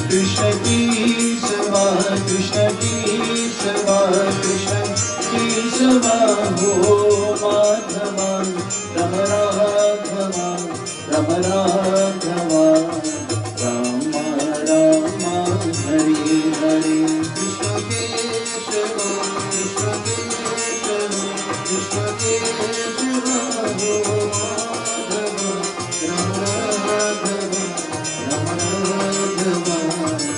Krishna Kesava, Krishna Kesava, Krishna Kesava, Ho Madhava, Rama Raghava, Rama Raghava, Rama Rama, Hare Hare. Krishna Kesava, Krishna Kesava, Krishna Kesava, Ho Madhava, Rama Raghava, Rama Raghava, Hare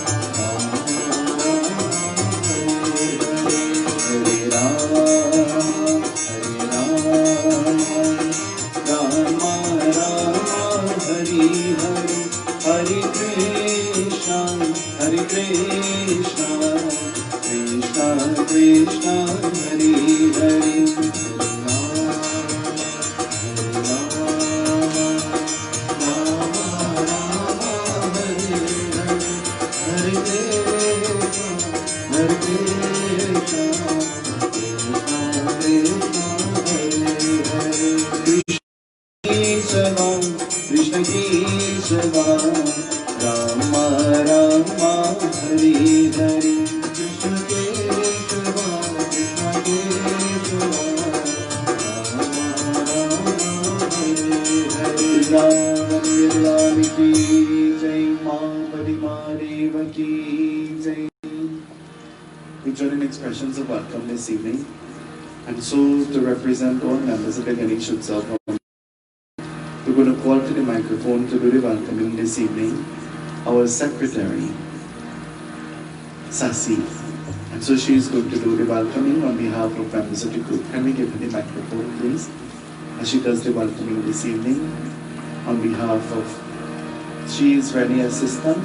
Rama, Hare Rama, Rama Hare Hare, Hare Krishna, Hare Krishna, Krishna Krishna, Hare Hare, Krishna Kesava, Rama Rama, Hare Hare. Krishna Kesava, Krishna Kesava, Rama Rama, Hare Hare. Ram ki jai, Ma Padma Deva ki jai. We join in expressions of welcome this evening, and so to represent all members of the Ganesh Utsav, we're going to call to the microphone to do the welcoming this evening our secretary, Sasi. And so she is going to do the welcoming on behalf of members of the group. Can we give her the microphone, please? As she does the welcoming this evening on behalf of, she is Rani assistant,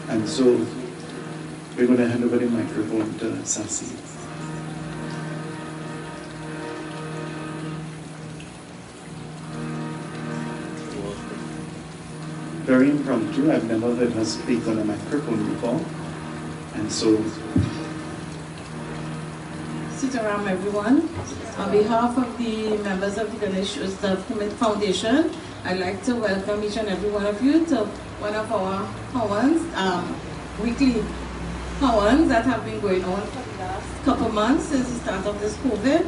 and so we're going to hand over the microphone to Sasi. Very impromptu. I've never heard her speak on a microphone before. And so... Sitaram everyone. On behalf of the members of the Ganesh Utsav Foundation, I'd like to welcome each and every one of you to one of our Hawans, weekly Hawans that have been going on for the last couple months since the start of this COVID.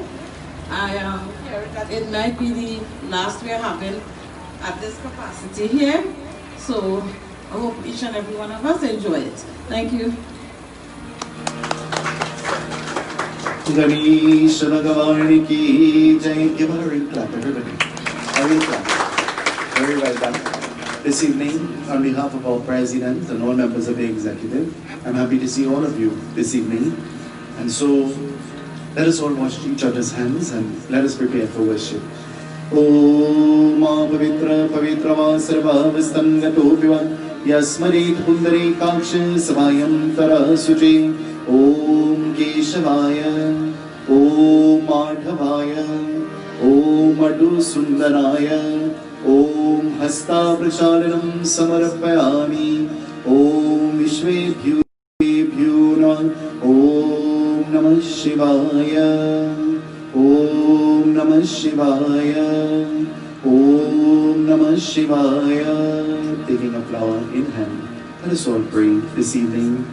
I am hearing that it might be the last we're having at this capacity here. So I hope each and every one of us enjoy it. Thank you. Ganesh Bhagwan ki jai. Give her a ring clap, everybody. A ring clap. Very well done. This evening, on behalf of our president and all members of the executive, I'm happy to see all of you this evening. And so let us all wash each other's hands and let us prepare for worship. Om Pavitra Pavitra Va Sarva Vistangato Piva Yasmarit Pundari Kaksha Savayam Tara Suji. Om Keshavaya, Om Madhavaya, Om Madhu Sundaraya, Om Hasta Pracharanam Samarapayami, Om Vishwebhyu Om Namah Shivaya, Om Namah Shivaya, Om Namah Shivaya. Taking a flower in hand, let us all pray this evening.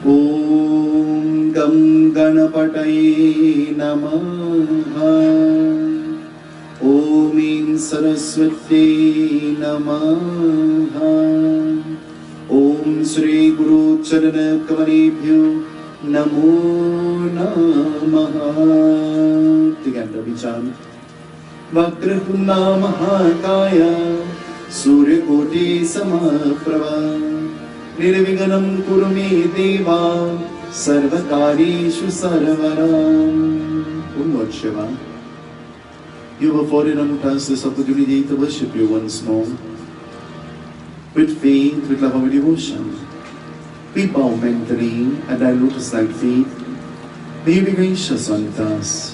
Om Gam Ganapataye Namaha, Om In Saraswati Namaha, Om Sri Guru Charana Kamalibhyo Namo Namaha. Together we chant. Vakrtunda Mahakaya Surya Koti Samaprabha Nirviganam Kurumi Deva Sarvakarishu Sarvaram. Om Lord Shiva, you have afforded unto us this opportunity to worship you once more. With faith, with love and devotion, we bow mentally at thy lotus-like feet. May you be gracious unto us.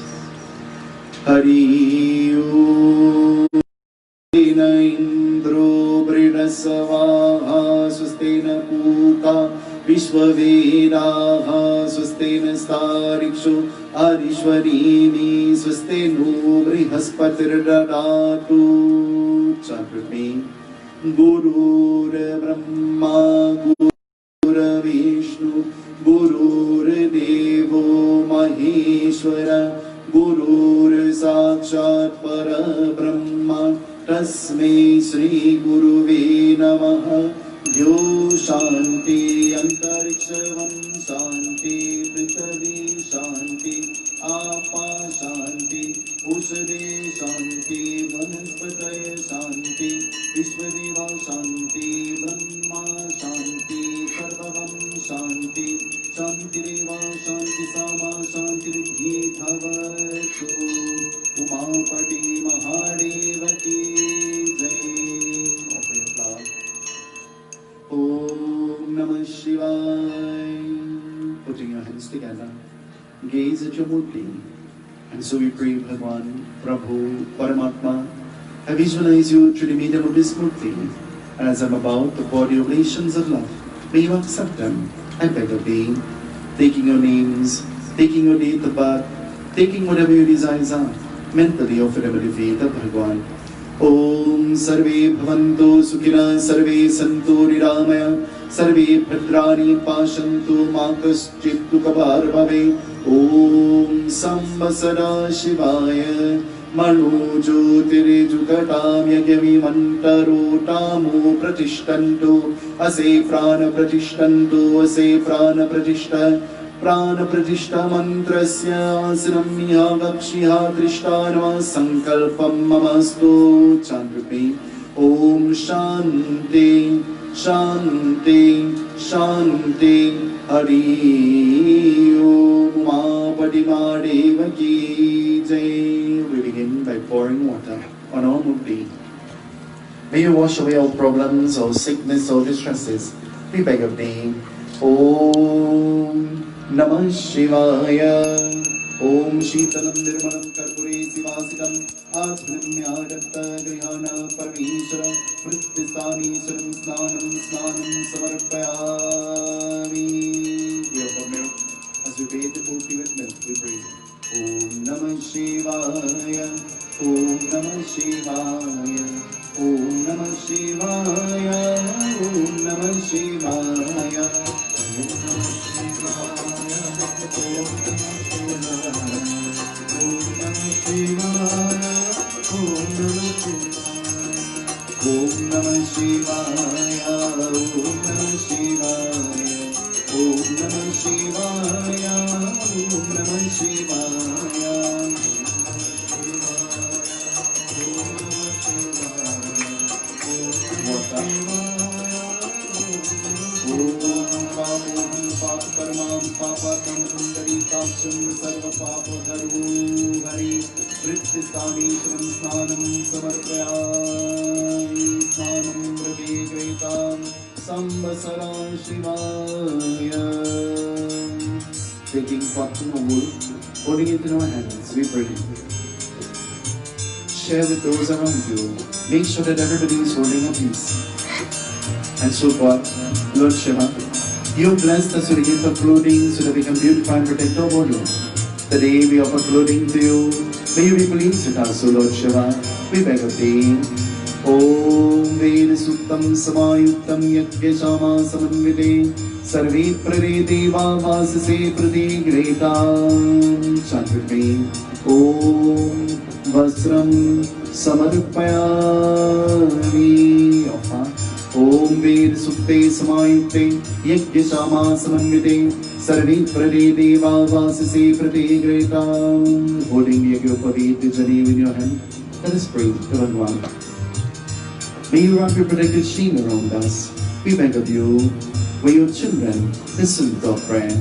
Hari Om. Indro Bridasavaha Sustena Puka Vishwavedaha Sustena Starikshu Adishwarini Sustenu Brihaspatirdadatu. Chant with me. गुरुर्ब्रह्मा गुरुर्विष्णु गुरुर्देवो महेश्वर गुरुर्साक्षात् परब्रह्म तस्मै श्री गुरुवे नमः। यो शांति अंतरिक्षं शांति पृथ्वी शांति आपा शांति औषधे शांति वनस्पतय शांति विश्वदेवा शांति ब्रह्मा शांति सर्वं शांति शांतिरेवा शांति सामा शांतिर्हि भवतु। उमापति महादेव की जय। Om Namah Shivaya. Putting your hands together, gaze at your murti, and so we pray, Bhagwan, Prabhu, Paramatma, I visualize you through the medium of this murti, and as I'm about to pour the oblations of love, may you accept them. I beg of thee, taking your names, taking your date of birth, taking whatever your desires are, mentally offer them at the feet of Bhagwan. Om Sarve Bhavantu Sukhina Sarve Santu Niramaya Sarve Bhadrani Pashantu Makaschit Dukkhabar Bhave. Om Sambasara Shivaya Manu Jyotirjukatam Yagyami Mantaro Tamu Pratishtantu Ase Prana Pratishtantu Ase Prana Pratishta प्राण प्रतिष्ठा मंत्रस्य आसनं नियागक्षिहा दृष्टानवा संकल्पं ममस्तु। चांद्रपे ओम शांति शांति शांति हरि ओम। उमापति महादेव की जय। We begin by pouring water on our murti. May you wash away all problems, all sickness, all distresses. We beg of thee. Om Namah Shivaya. Om Shitalam Nirmalam Karpure Sivasikam Atmanyadatta Grihana Parmeshwara Prithisthani Suram Snanam Snanam Samarpayami. We offer milk as we bathe the murti with milk. We pray. Om Namah Shivaya. Om Namah Shivaya. Om Namah Shivaya. Om Namah Shivaya. Om Namah Shivaya, Om Namah Shivaya, Om Namah Shivaya, Om Namah Shivaya. Papakarmam papatam pundarikaksham sarva papa haru hari Prithisthani suram snanam samarpayami snanam vrati gretam sambasara shivaya. Taking cotton or wool, holding it in our hands, we pray. Share with those around you. Make sure that everybody is holding a piece. And so God, Lord Shiva, you blessed us with the gift of clothing so that we can beautify and protect our body. Today we offer clothing to you. May you be pleased with us, O Lord Shiva. We beg of thee. Om Ved Suttam Samayuttam Yagyashama Samanvite Sarve Prare Deva Vasase Prati Gretam. Chant with me. Om Vasram Samarpayami. Offer. Om Ved Sutte Samayute Yagyashama Samanvite Sarve Prade Deva Vasase Prati Gretam. Holding the Yagyopaveet Jani in your hand, let us pray to Bhagwan. May you wrap your protected sheen around us. We beg of you, may your children listen to our prayer.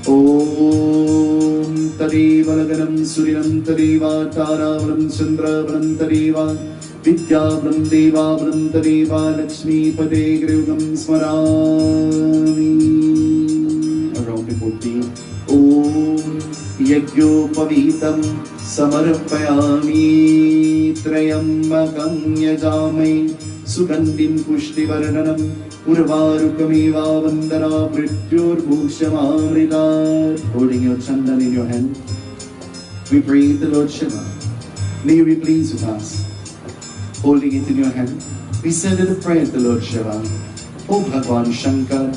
Om Tadeva Laganam Surinam Tadeva Taravaram Chandravaram Tadeva Vidyavram Deva Vrantadeva Lakshmi Pade Grivam Smarami. Around the murti. Om Yagyopavitam Samarpayami Trayambakam Yajamai Sugandhim Pushtivarnanam Urvarukamiva Vandana Mrityur Bhushamamrita. Holding your chandan in your hand, we pray the Lord Shiva. May you be pleased with us. Holding it in your hand, We send it a prayer to Lord Shiva. O Bhagwan Shankar,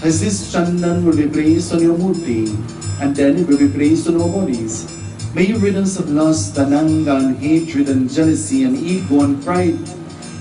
as this Chandan will be placed on your murti, and then it will be placed on our bodies, may you rid us of lust and anger and hatred and jealousy and ego and pride.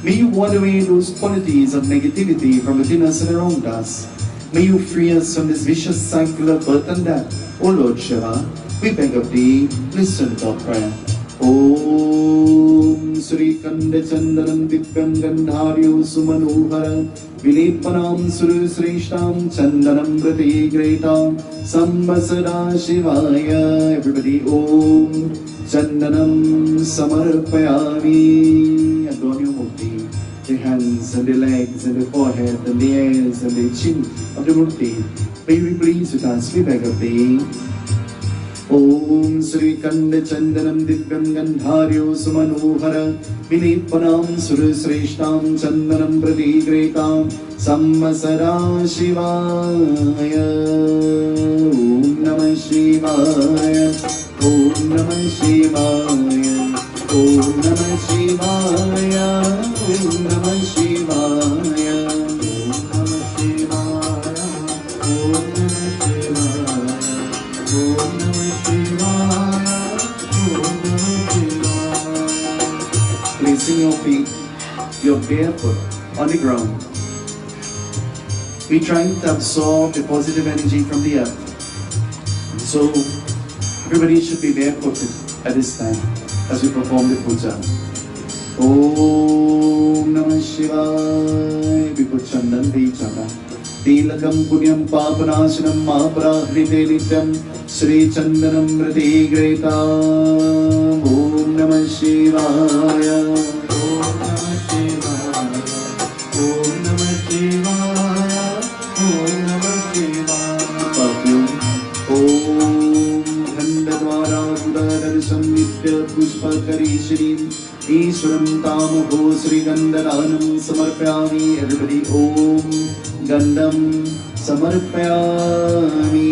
May you ward away those qualities of negativity from within us and around us. May you free us from this vicious cycle of birth and death. O Lord Shiva, we beg of thee, listen to our prayer. Om Sri Kanda Chandanam Divyam Gandharyo Sumanohara Vilepanam Suru Srishtam Chandanam Prati Gretam Sammasada Shivaya. Everybody, Om Chandanam Samarpayami. Adorn your murti, the hands and the legs and the forehead and the ears and the chin of the murti. May you be pleased with us, we beg of thee. Om Sri Kanda Chandanam Divyam Gandharyo Sumanohara Vilepanam Suru Srishtam Chandanam Prati Gretam Sammasada Shivaya. Om Namah Shivaya. Om Namah Shivaya. Om Namah Shivaya. Om Namah Shivaya. Om Namah Shivaya. Om Namah Shivaya. Om Namah Shivaya. Om Namah Shivaya. Placing your feet, your barefoot on the ground. We're trying to absorb the positive energy from the earth. So everybody should be barefooted at this time as we perform the puja. Om Namah Shivaya. We put Chandan to each other. Tilakam Punyam Papanashanam Mahaprahite Nityam Sri Chandanam Prati Gretam. Om Namah Shivaya. Om Namah Shivaya. Om Namah Shivaya. Om Namah Shivaya. Perfume. Om Dhandadvara Udadarsam Nitya Pushpakari Shri Ishwaram Tamaho Sri Gandaranam Samarpyami. Everybody, Om Gandam Samarpyami.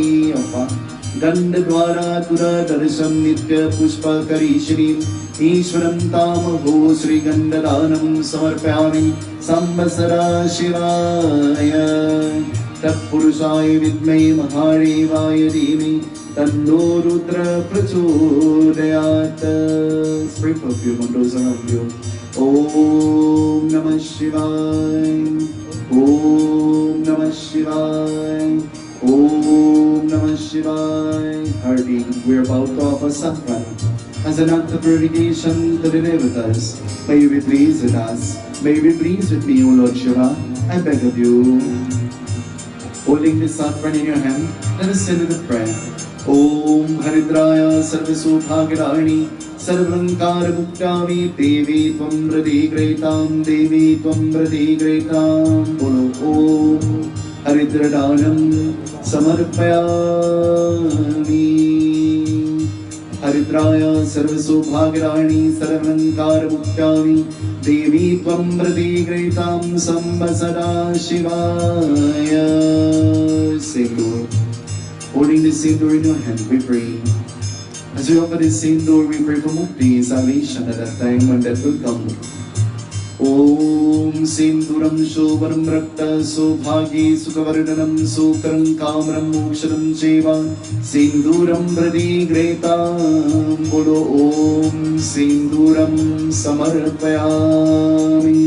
Gandadvara Udadarsam Nitya Pushpakari Shri Ishwaram Tamaho Sri Gandaranam Samarpyami. Samvasara Shivaya. Tatpurushaya Vidmai Mahadevaya Dhimai Tanno Rudra Prachodayat. Spray perfume on those around you. Om Namah Shivaya. Om Namah Shivaya. Om Namah Shivaya. Hardy, we are about to offer saffron as an act of purification to the devatas. May you be pleased with us. May you be pleased with me, O Lord Shiva. I beg of you. Holding the saffron in your hand, let us say the prayer. Om Haridraya Sarvasubhagirani Sarvankara Muktami Devi Tvam Prati Gretam. Devi Tvam Prati Gretam. Bolo Om Haridradanam Samarpayami. Haridraya Sarvasubhagirani Sarvankara Muktami Devi Tvam Prati Gretam. Samvasada Shivaya. Sindur. Holding the sindur in your hand, we pray. As we offer this sindur, we pray for mukti, salvation at that time when that will come. Om Sinduram Shobharam Rakta Sobhagi Sukhavardhanam Sukaram Kamaram Moksharam Cheva Sinduram Prati Gretam. Bolo Om Sinduram Samarpayami.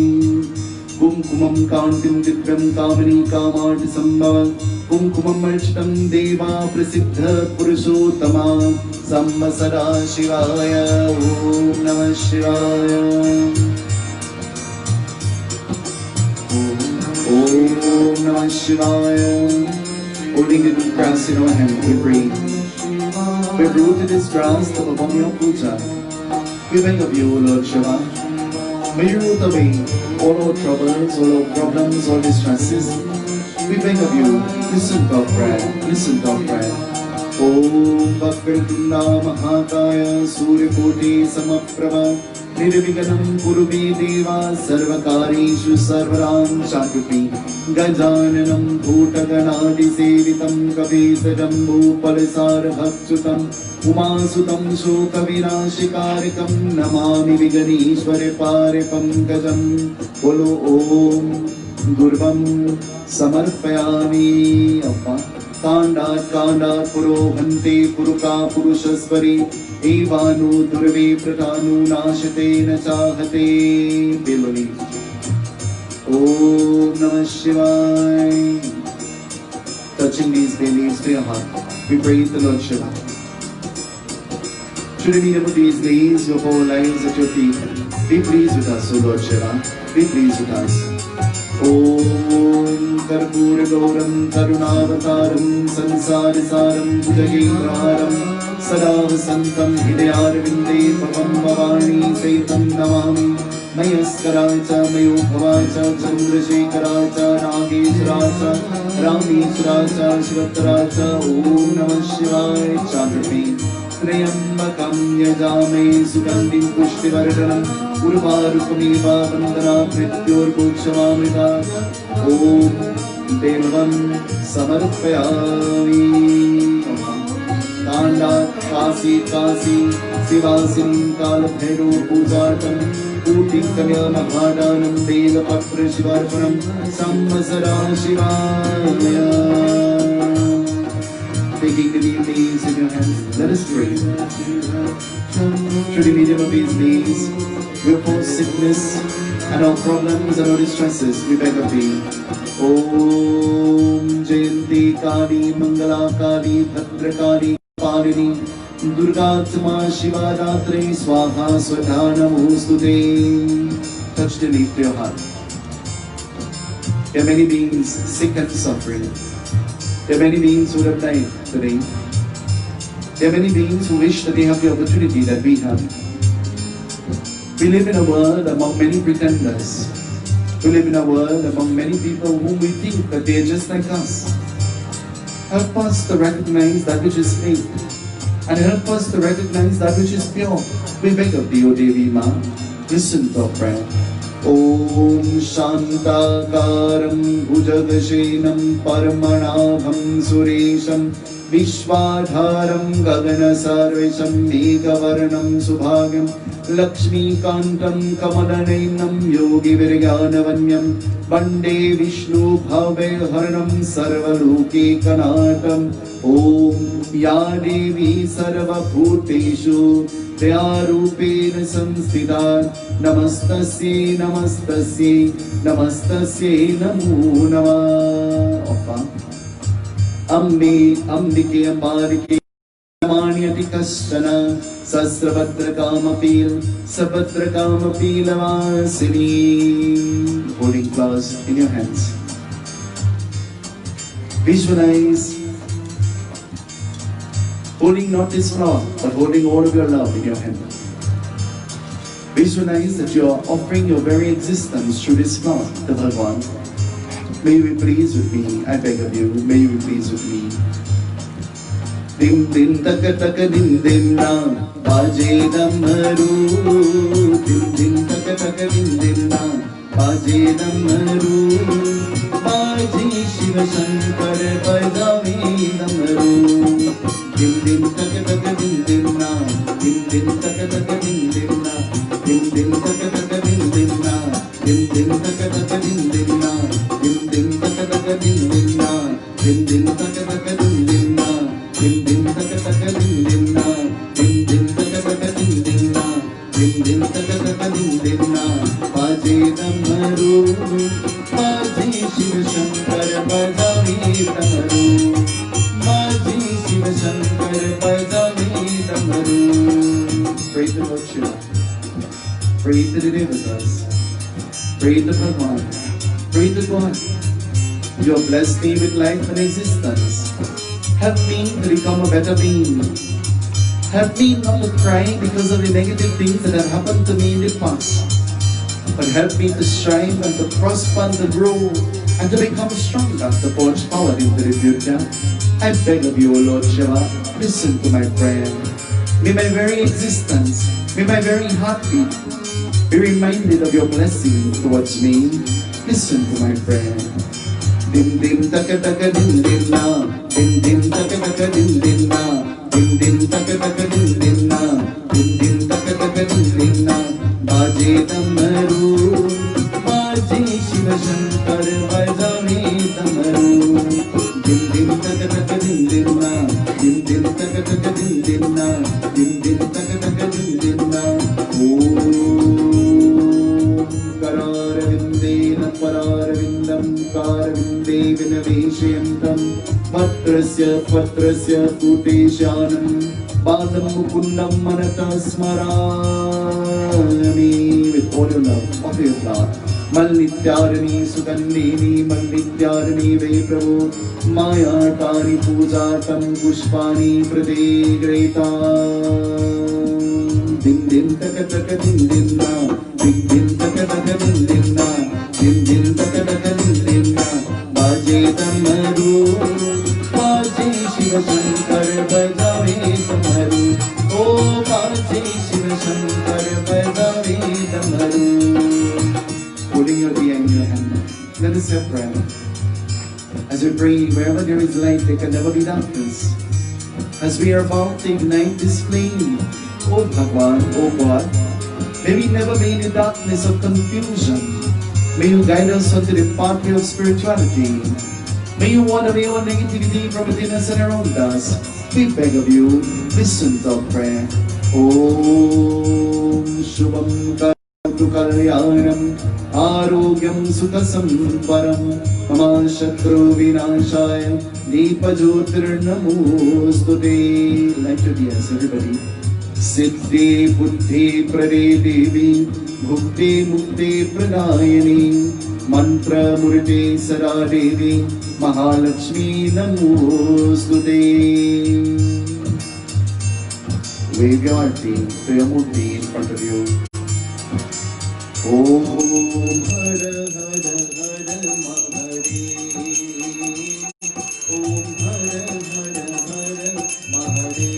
Kumkumam Kantim Divyam Kamini Kamati Sambhava Kumkumam Architam Deva Prasiddha Purushottama. Samvasada Shivaya. Om Namah Shivaya. Om Namah Shivaya. Holding the grass in our hand, we pray. We've rooted this grass to perform your puja. We beg of you, Lord Shiva. May you root away all our troubles, all our problems, all distresses. We beg of you, listen to our prayer, listen to our prayer. Om Bhakti Mahataya Surya Koti Samaprabha निर्विघ्नं कुरु मे देव सर्वकार्येषु सर्वदां शान्तिः गजाननं भूतगणादिसेवितं कपीशजम्बूफलसारभक्षुतं उमासुतं शोकविनाशकारिकं नमामि विघ्नेश्वरपारपङ्कजं बोलो ॐ गुर्वं समर्पयामि अप्पा काण्डात् पुरोहन्ते पुरुका पुरुषस्वरी एवानु दुर्वे प्रधानु नाशते न चाहते बिलोनी Om Namah Shivaya. Touching these babies to your heart, we pray to Lord Shiva. Should we need these days, your whole lives at your feet, be pleased with us, O Lord Shiva. Be pleased with us. Om Karpura Gauram Karunavataram Sansarisaram Bhujagendraharam Sada Vasantam Hidayarvinde Pavam Bhavani Saitam Namami Mayaskaracha Mayobhavacha Chandrasekharacha Nageshwaracha Rameshwaracha Shivataracha Om Namah Shivaya Chandrapi Trayambakam Yajame Sugandhim Pushtivardanam Urvarukamiva Vandana Mrityorpukshamamrita Om Devam Samarpayami Kandat Kasi Kasi Sivasim Kalabhairu Pujatam Kuttikanya Mahadanam Deva Patra Shivarpanam Samvasara Shivaya. Taking the knees in your hands, let us pray. Through the medium of these knees, we oppose sickness and our problems and our distresses, we beg of thee. Om Jayanti Kali Mangala Kali Bhadra Kali Palini Durgatma Shiva Datre Swaha Swatha Namostute. Touch the leaf to your heart. There are many beings sick and suffering. There are many beings who have died today. There are many beings who wish that they have the opportunity that we have. We live in a world among many pretenders. We live in a world among many people whom we think that they are just like us. Help us to recognize that which is fake and help us to recognize that which is pure. We beg of thee, O Devi Ma, listen to our prayer. Om Shantakaram Bhujagashenam Paramanabham Suresham Vishwadharam Gagana Sarvesham Megavarnam Subhagyam Lakshmi Kantam Kamalaninam Yogi Virganavanyam Bande Vishnu Bhave Haranam Sarvaluke Kanatam Om Ya Devi Sarva Bhuteshu Dayarupena Samstita Namastasye Namastasye Namastasye Namo Namah. Ambe Ambike Ambarike Namanyati Kashana Sasravadrakam Sapatrakam Lavasini. Holding flowers in your hands. Visualize holding not this flower, but holding all of your love in your hand. Visualize that you are offering your very existence through this flower to Bhagwan. May you be pleased with me, I beg of you, may you be pleased with me. Dim dim taka taka dim dim na, baje damaru. Dim dim taka taka dim dim na, baje damaru. Baje Shiva Shankar bajave damaru. Dim dim taka taka dim dim na, dim dim taka taka dim dim na, dim dim taka taka dim dim na, dim dim taka taka dim dim na, dim dim taka taka dim dim na, dim dim taka taka dim dim na, dim dim taka taka dim dim na, dim dim taka taka dim dim na, dim dim taka taka dim dim na. Baje damaru, baje Shiva Shankar bajave damaru. Pray to Lord Shiva. Pray to the Devatas. Pray to Bhagwan. Pray to God. You have blessed me with life and existence. Help me to become a better being. Help me not to cry because of the negative things that have happened to me in the past. But help me to strive and to prosper and to grow and to become stronger to forge power into the future. I beg of you, O Lord Shiva, listen to my prayer. May my very existence, may my very heartbeat, Be reminded of your blessing towards me. Listen to my prayer. Dim dim taka taka dim dim na, dim dim taka taka dim dim na, dim dim taka taka dim dim na, dim dim taka taka dim dim na. Baje tamaru, baje Shiva Shankar, bajame tamaru. Dim dim taka taka dim dim na, dim dim taka taka dim dim na, dim dim taka taka dim dim na. Kararavindeena pararavindaam karavinde vinaveshayantam patrasya patrasya puteshanam badam mukundam manata smarami. With all your love, offer your flower. Malnityarani sugandhini malnityarani ve prabhu maya tani pujatam pushpani prade greta. Dim dim taka taka dim dim na, dim dim taka taka dim dim na, dim dim taka taka dim dim na. Baje tamaru, baje Shiva Shankar, bajame tamaru. Oh, baje Shiva Shankar, bajame tamaru. Holding your diya in your hand, let us have prayer. As we pray, wherever there is light, there can never be darkness. As we are about to ignite this flame, oh Bhagwan, oh God, may we never be in the darkness of confusion. May you guide us onto the pathway of spirituality. May you water away all negativity from within us and around us. We beg of you, listen to our prayer. Om Shubham Kartu Kalyanam Arogyam Sukha Samparam Mama Shatru Vinashaya Deepa Jyotir Namostute. Light your ears, everybody. Siddhi Buddhi Prade Devi Bhukti Mukti Pradayani Mantra Murti Sada Devi Mahalakshmi Namostute. Wave your arti to your murti in front of you. Om Hara Hara Hara Mahare. Om Hara Hara Hara Mahare.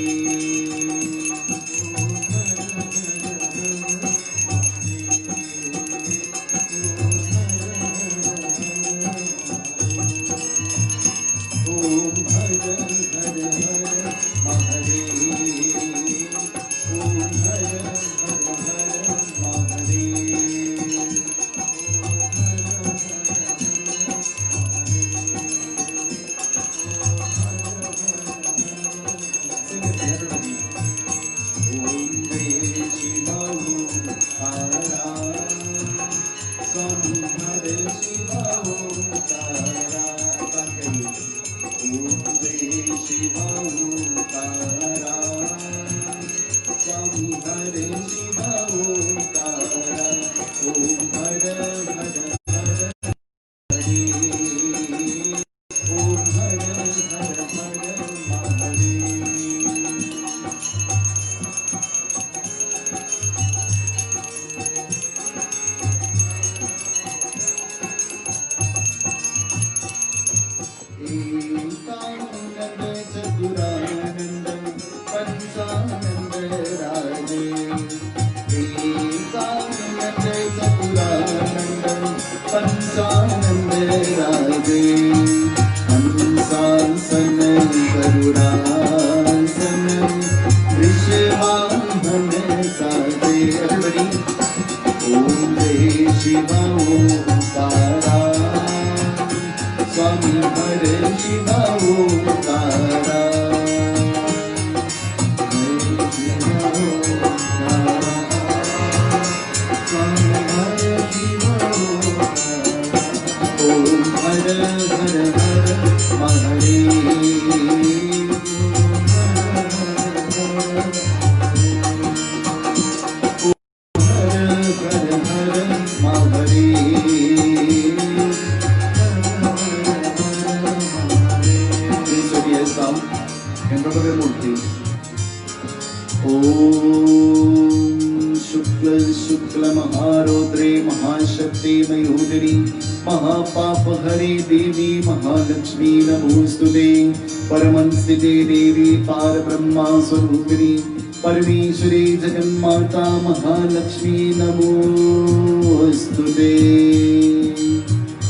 परमेश्वरी जगन्माता महालक्ष्मी नमोस्तुते.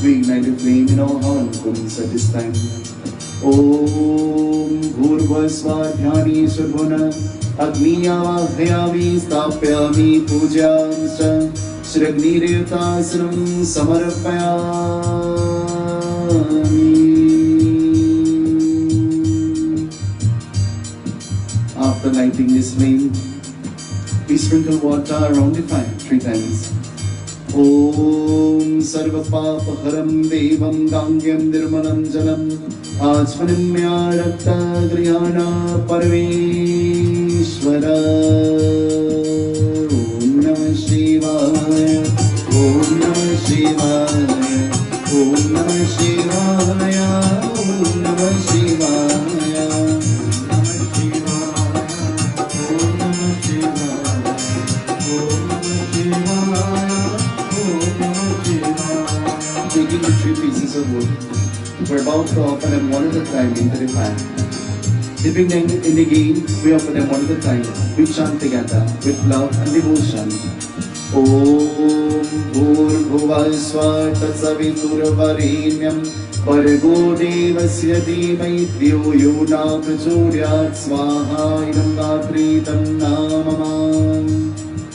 We ignite the flame in our hearts at this time. Om Bhurvasvadhyani Surguna Agniyawahyami Stapyami Pujanscha Shragnireutasanam Samarpayami. After lighting this flame, we sprinkle water around the fire 3 times. Om Sarva Papa Haram Devam Gangyam Nirmalam Jalam Ajmanimya Rakta Grihana Parameshwara. Om Namah Shivaya, Om Namah Shivaya, Om Namah Shivaya, Om Namah Shivaya. Taking the 3 pieces of wood, we're about to offer them one at a time into the pan. Dipping them in the ghee, we offer them one at a time. We chant together with love and devotion. Om Bhurvasva Tatsaviturvarenyam Bhargo Devasya Dhimai Dhyo Yona Prachodyat Swaha Idam Gatri Tannamam.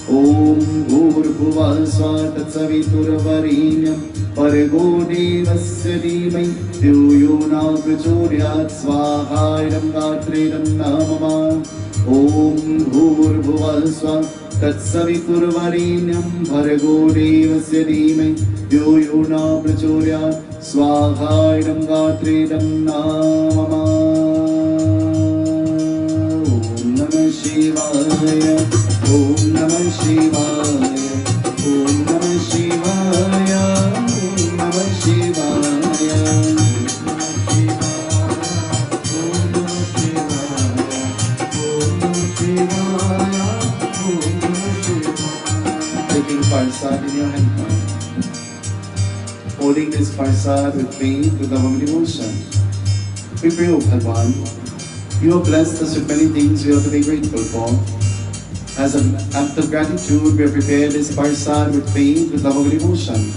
Om Bhurvasva Tatsaviturvarenyam Bhargo Devasya Dhimai Dhyo Yona Prachodyat Swaha Idam Gatri Tannamam. Om Bhurvasva Tatsaviturvarenyam Bhargo Devasya Dhimai Dhyo Yona Prachodyat Swaha Idam Gatri Tannamam. Om Namah Shivaya, Om Namah Shivaya, Om Namah Shivaya, Om Namah Shivaya. Taking Parsad in your hand now. Holding this Parsad with faith, with love and devotion. We pray, O Bhagwan, you have blessed us with many things we ought to be grateful for. As an act of gratitude, we have prepared this Parsad with faith, with love and devotion.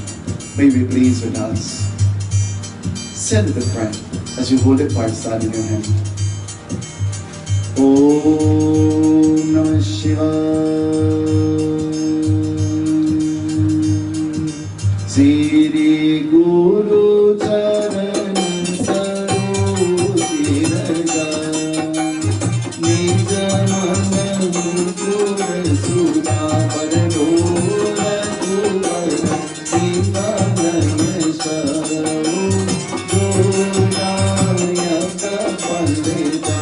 May be pleased with us. Send the prayer as you hold the Parsad in your hand. Om Namah Shivaya. Sri Guru Charan Saroji Raja Nija Manam Pura Sudha Paranola Pura Sita Nayashara Jodaya Kapalita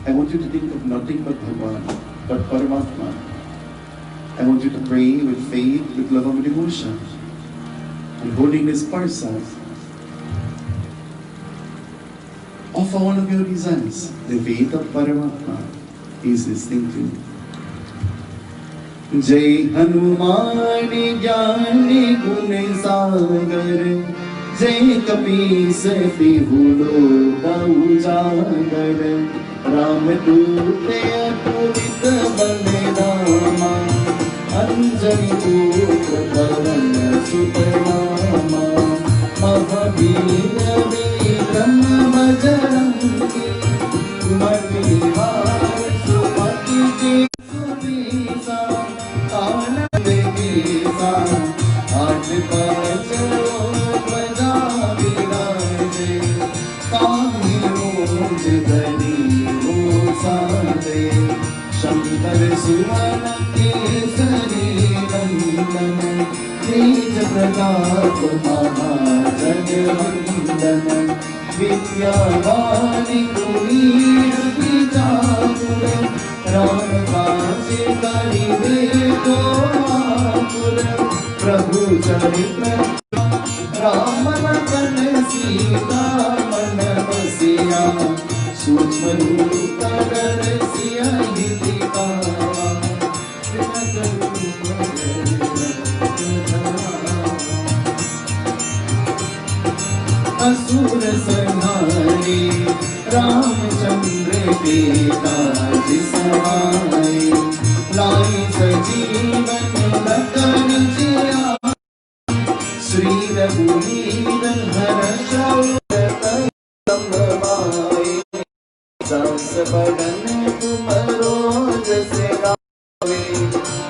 I want you to think of nothing but Bhagwan, but Paramatma. I want you to pray with faith, with love and devotion. And holding this Parsad, offer all of your desires. The faith of Paramatma is listening to you. Jai Hanumani Jnani Gun Sagar Jai Kapishati Hulo Baujagar Ram Dute Aturit Baledama Anjani Putra Dharan Sutarama Mahavira Vikram Bhajarangi Matihar Supati Surisa Anandegisa Adipacharo Prajabiraje Kamiro Jidari Osade Shankar Suvana Kesari Nandana Tej Pratap Mahajagavandana Vidyavani Kulir Vijatura Ram काज करिबे को आतुर, प्रभु चरित्र राम लगन सीता मन बसिया, सूक्ष्म रूप दर्शिया हितिका। असुर संहारे रामचंद्र पिता जिसवाए, लाई सजीवन लखन जिया, श्री रघुवीर हर्ष समाए। सास बदन तुम रोज से गावे,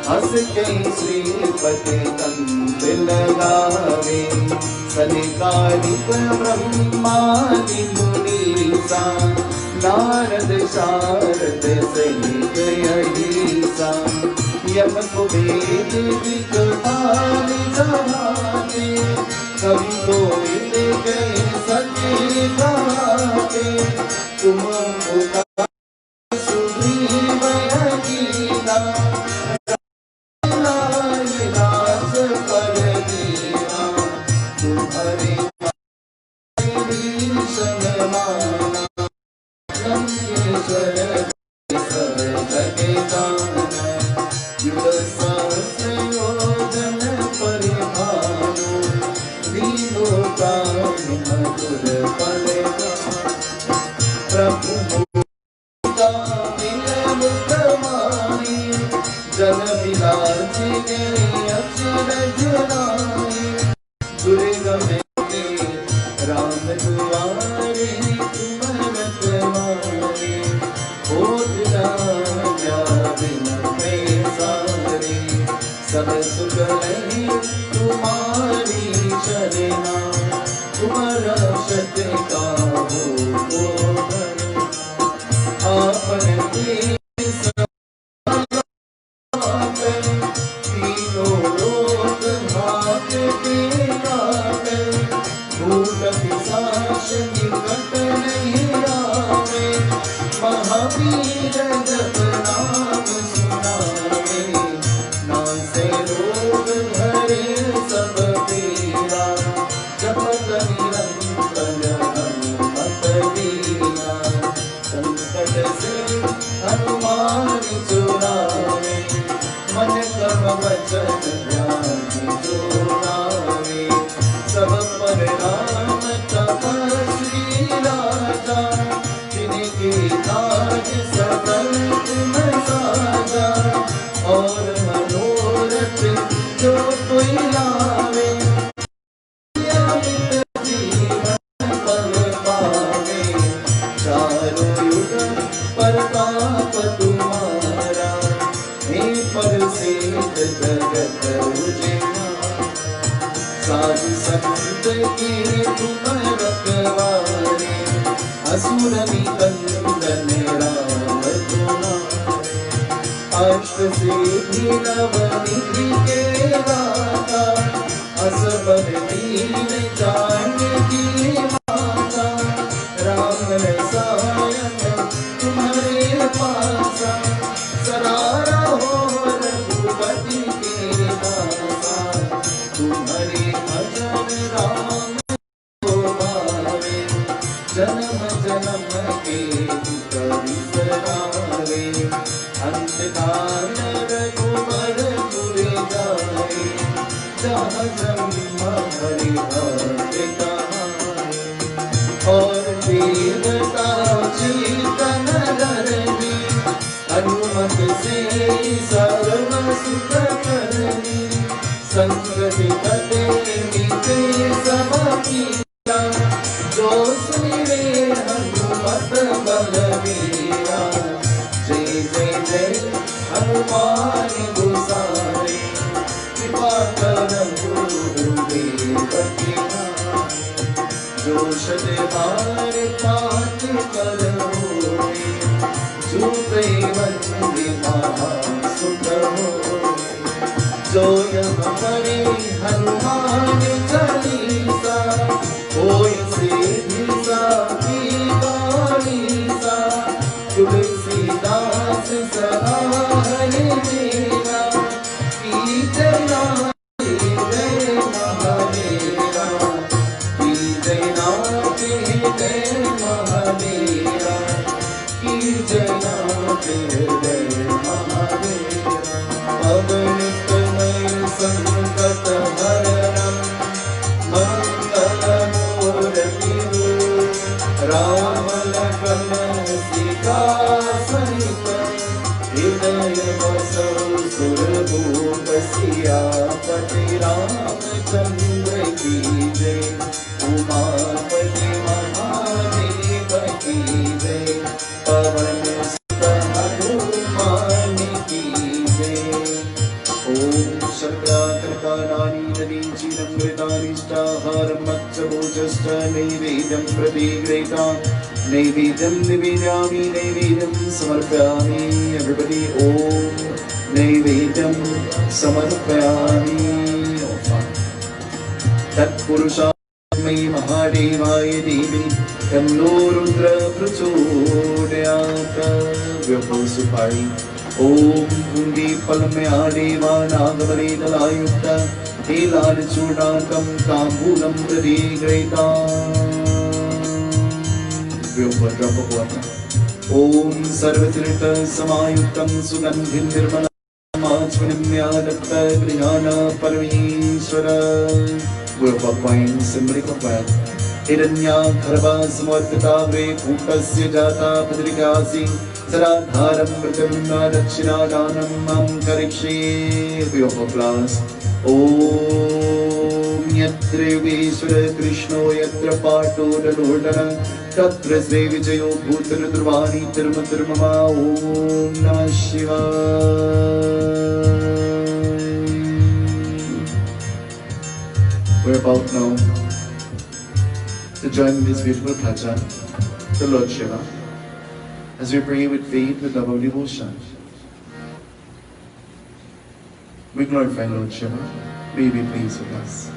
हंस के श्रीपति कंठ लगावे। सनिकालिक ब्रह्मादि मुनीसा, नारद शारद सहित अहिसा। यम कुबेर दिक्पाल जहाते, कवि कोविद गए सके गाते। तुम मुका सुग्रीव गीता, राज पर दीना। तुम्हारे भीषण माना, लंकेश्वर सब जगे जाना। युग सहस्र योजन परिभाषो, दीनों का मधुर पल प्रभु मुक्ता मिल मुख माही। जन बिलास गए अचरज नाई, दुर्गम के राम दुआरे तुम रखवारे। होत राजा बिन पैसारे, सब सुख लहे तुम्हारी शरणा। तुम्हारा सत्य का हो आपन देश तीनों लोक भागते गावे। भूत पिशाच निकट नहीं आवे, महावीर जप नाम सुनावे। नासे रोग हरे सब पीरा, जपत निरंतर हनुमत वीरा। संकट से हनुमान छुड़ावे, मन कर्म वचन ध्यान जोड़ावे। सब पर राम तपस्वी राजा, जिनके काज सकल तुम साजा। और मनोरथ जो कोई लावे, जीवन पल पावे। चारों युग प्रताप तुम्हारा, हे प्रसिद्ध जगत उजियारा। साधु संत के तुम रखवारे, असुर निकंदन राम तुम्हारे। अष्ट सिद्धि नव निधि के दाता, असबर दीन जानकी माता। राम रसायन तुम्हारे पासा, सरारा हो रघुपति के दासा। तुम्हारे भजन राम को भावे, जन्म जन्म के दुख बिसरावे। अंत काल रघुबर पुर जाए, जहाँ जन्म हरि भक्त कहाए। और देवता चेतन धरनी, हनुमत से सर्व सुख करनी। संकट कटे मिटे सब पीरा, जो सुनिरे हनुमत बलवीरा। जय जय जय हनुमान गोसाई, कृपा करहु गुरुदेव की नाई। जो शत बार पाठ कर होए, झूठे वंदे महासुख होए। जो यम पढ़े हनुमान चालीसा, होय सिद्धि की गालीसा। Tulsidas Samaritanistaharam Matsabojasta Naivedam Pratigreta Naivedam Nivedami Naivedam Samarpayami. Everybody, Om Naivedam Samarpayami. Tat Purusha Mai Mahadevaya Devi Tanno Rudra Prachodayata. Vyapasupari Om Kundi Palmaya Deva Nagavale Dalayutta Elad Chudakam Tambulam Pradigreta. Vyapasupari Om Sarvatrita Samayuktam Sugandhim Nirmala Machvanimyadatta Grihana Parameshwara. Vyapapine Simrikapad Hiranya Garbha Samarpita Ve Bhutasya Jata Padrikasi Saradharam Pratamna Dakshina Danam Mam Karikshi. Vyapaplas Om Yatra Yogeshwara Krishno Yatra Pato Dadodana Tatra Sri Vijayo Bhutara Durvani Tirma Tirmama. Om Namah Shivaya. We're about now to join this beautiful bhajan, the Lord Shiva, as we pray with faith, with love of devotion. We glorify Lord Shiva. May he be pleased with us.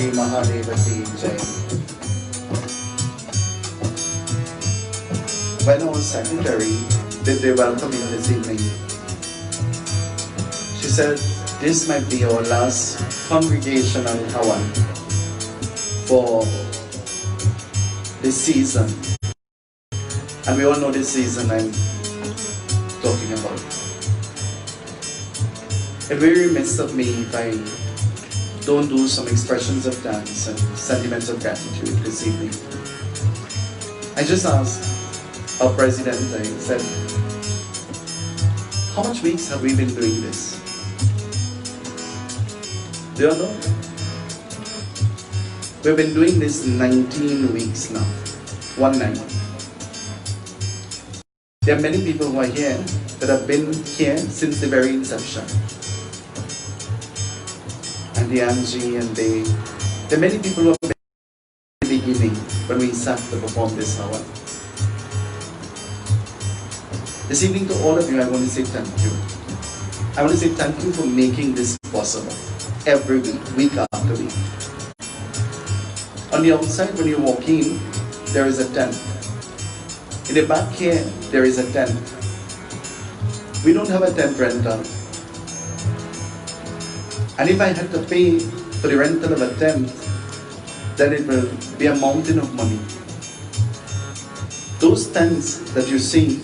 Shri Mahadeva Ki Jai. When our secretary did the welcoming this evening, she said, this might be our last congregational Hawan for this season. And we all know this season I'm talking about. It would be remiss of me if I don't do some expressions of thanks and sentiments of gratitude this evening. I just asked our president, I said, how much weeks have we been doing this? Do you know? We've been doing this 19 weeks now, 19. There are many people who are here that have been here since the very inception. And the Angie and there are many people who have been at the beginning when we sat to perform this hour. This evening to all of you, I want to say thank you. I want to say thank you for making this possible every week, week after week. On the outside, when you walk in, there is a tent. In the back here, there is a tent. We don't have a tent rental. And if I had to pay for the rental of a tent, then it will be a mountain of money. Those tents that you see,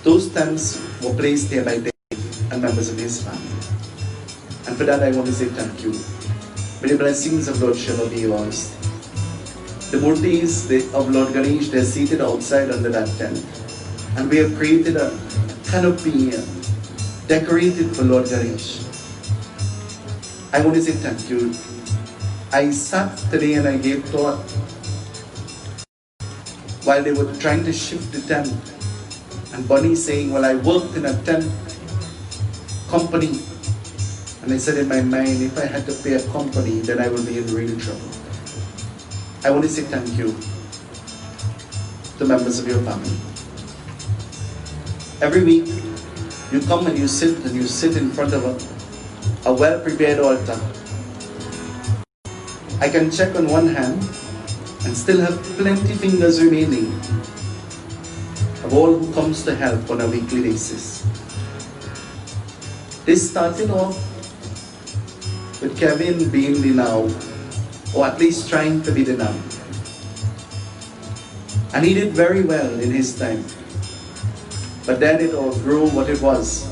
those tents were placed here by Dave and members of his family. And for that I want to say thank you. May the blessings of Lord Shiva be yours. The murtis of Lord Ganesh, they're seated outside under that tent. And we have created a canopy decorated for Lord Ganesh. I want to say thank you. I sat today and I gave thought while they were trying to shift the tent. And Bunny saying, well, I worked in a tent company. And I said in my mind, if I had to pay a company, then I will be in real trouble. I want to say thank you to members of your family. Every week, you come and you sit in front of a well-prepared altar. I can check on one hand and still have plenty fingers remaining of all who comes to help on a weekly basis. This started off with Kevin being the now, or at least trying to be the now. And he did very well in his time. But then it all grew what it was.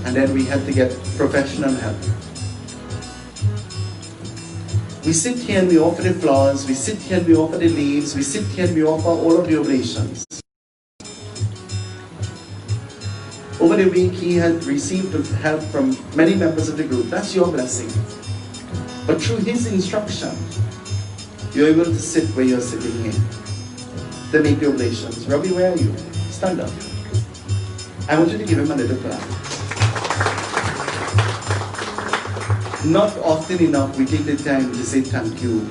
And then we had to get professional help. We sit here and we offer the flowers, we sit here and we offer the leaves, we sit here and we offer all of the oblations. Over the week, he had received help from many members of the group. That's your blessing. But through his instruction, you're able to sit where you're sitting here. To make the oblations. Robbie, where are you? Stand up. I want you to give him a little clap. Not often enough we take the time to say thank you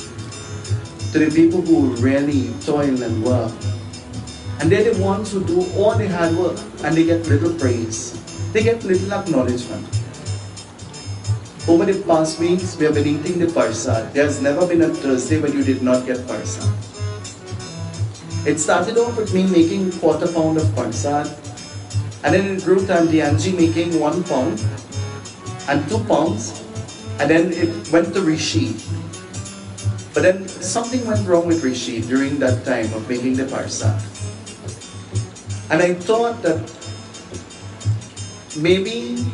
to the people who really toil and work. And they're the ones who do all the hard work and they get little praise. They get little acknowledgement. Over the past weeks, we have been eating the parsad. There's never been a Thursday when you did not get parsad. It started off with me making quarter pound of parsad. And then it grew to Auntie Angie making 1 pound and 2 pounds. And then it went to Rishi. But then something went wrong with Rishi during that time of making the parsad. And I thought that maybe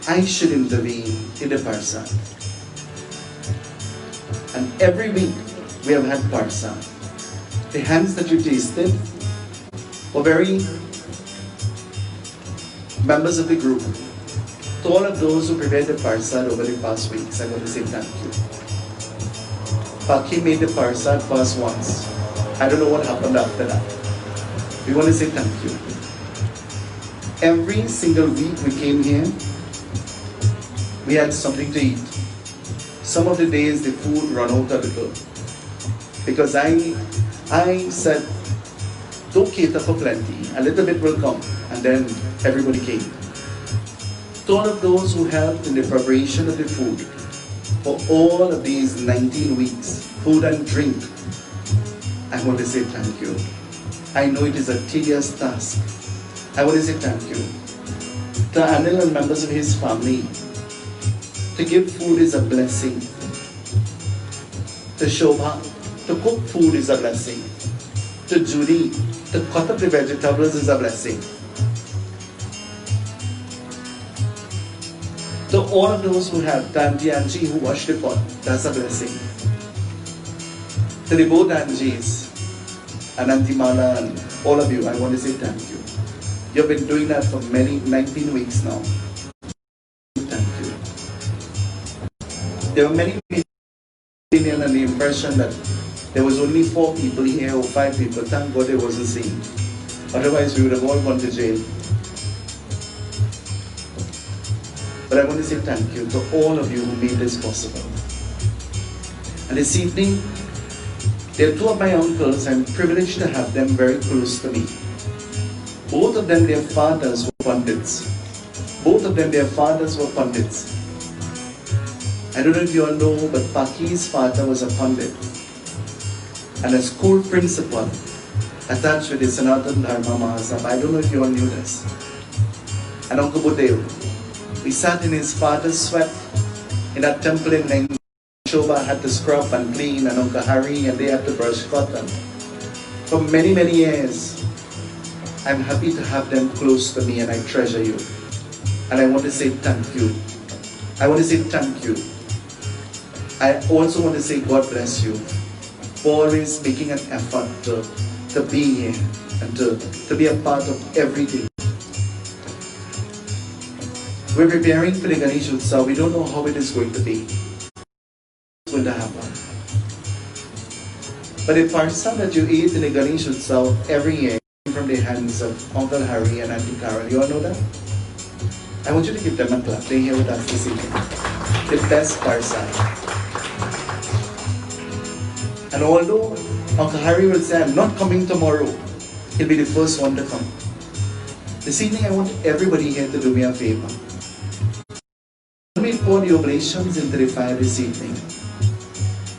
I should intervene in the parsad. And every week we have had parsad. The hands that you tasted were very members of the group. To all of those who prepared the parsad over the past weeks, I want to say thank you. Paki made the parsad for us once. I don't know what happened after that. We want to say thank you. Every single week we came here, we had something to eat. Some of the days the food ran out a little. Because I said, don't cater for plenty, a little bit will come. And then everybody came. To all of those who helped in the preparation of the food, for all of these 19 weeks, food and drink, I want to say thank you. I know it is a tedious task. I want to say thank you. To Anil and members of his family, to give food is a blessing. To Shobha, to cook food is a blessing. To Judy, to cut up the vegetables is a blessing. To all of those who have, to Auntie Angie who washed the pot, that's a blessing. To the both Angies and Auntie Mala and all of you, I want to say thank you. You've been doing that for 19 weeks now. Thank you. There were many people and the impression that there was only 4 people here or 5 people. Thank God it wasn't seen. Otherwise we would have all gone to jail. But I want to say thank you to all of you who made this possible. And this evening, there are 2 of my uncles. I'm privileged to have them very close to me. Both of them, their fathers were pundits. Both of them, their fathers were pundits. I don't know if you all know, but Paki's father was a pundit and a school principal attached with the Sanatan Dharma Mahasabha. I don't know if you all knew this. And Uncle Budeo, we sat in his father's sweat in that temple in Neng. Shobha had to scrub and clean, and Uncle Hari and they had to brush cotton. For many, many years, I'm happy to have them close to me and I treasure you. And I want to say thank you. I want to say thank you. I also want to say God bless you for always making an effort to be here and to be a part of everything. We're preparing for the Ganesh Utsav. We don't know how it is going to be. It's going to happen. But the parsa that you eat in the Ganesh Utsav every year from the hands of Uncle Hari and Auntie Carol, you all know that? I want you to give them a clap. They're here with us this evening. The best parsa. And although Uncle Hari will say, I'm not coming tomorrow, he'll be the first one to come. This evening I want everybody here to do me a favor. When we pour the oblations into the fire this evening,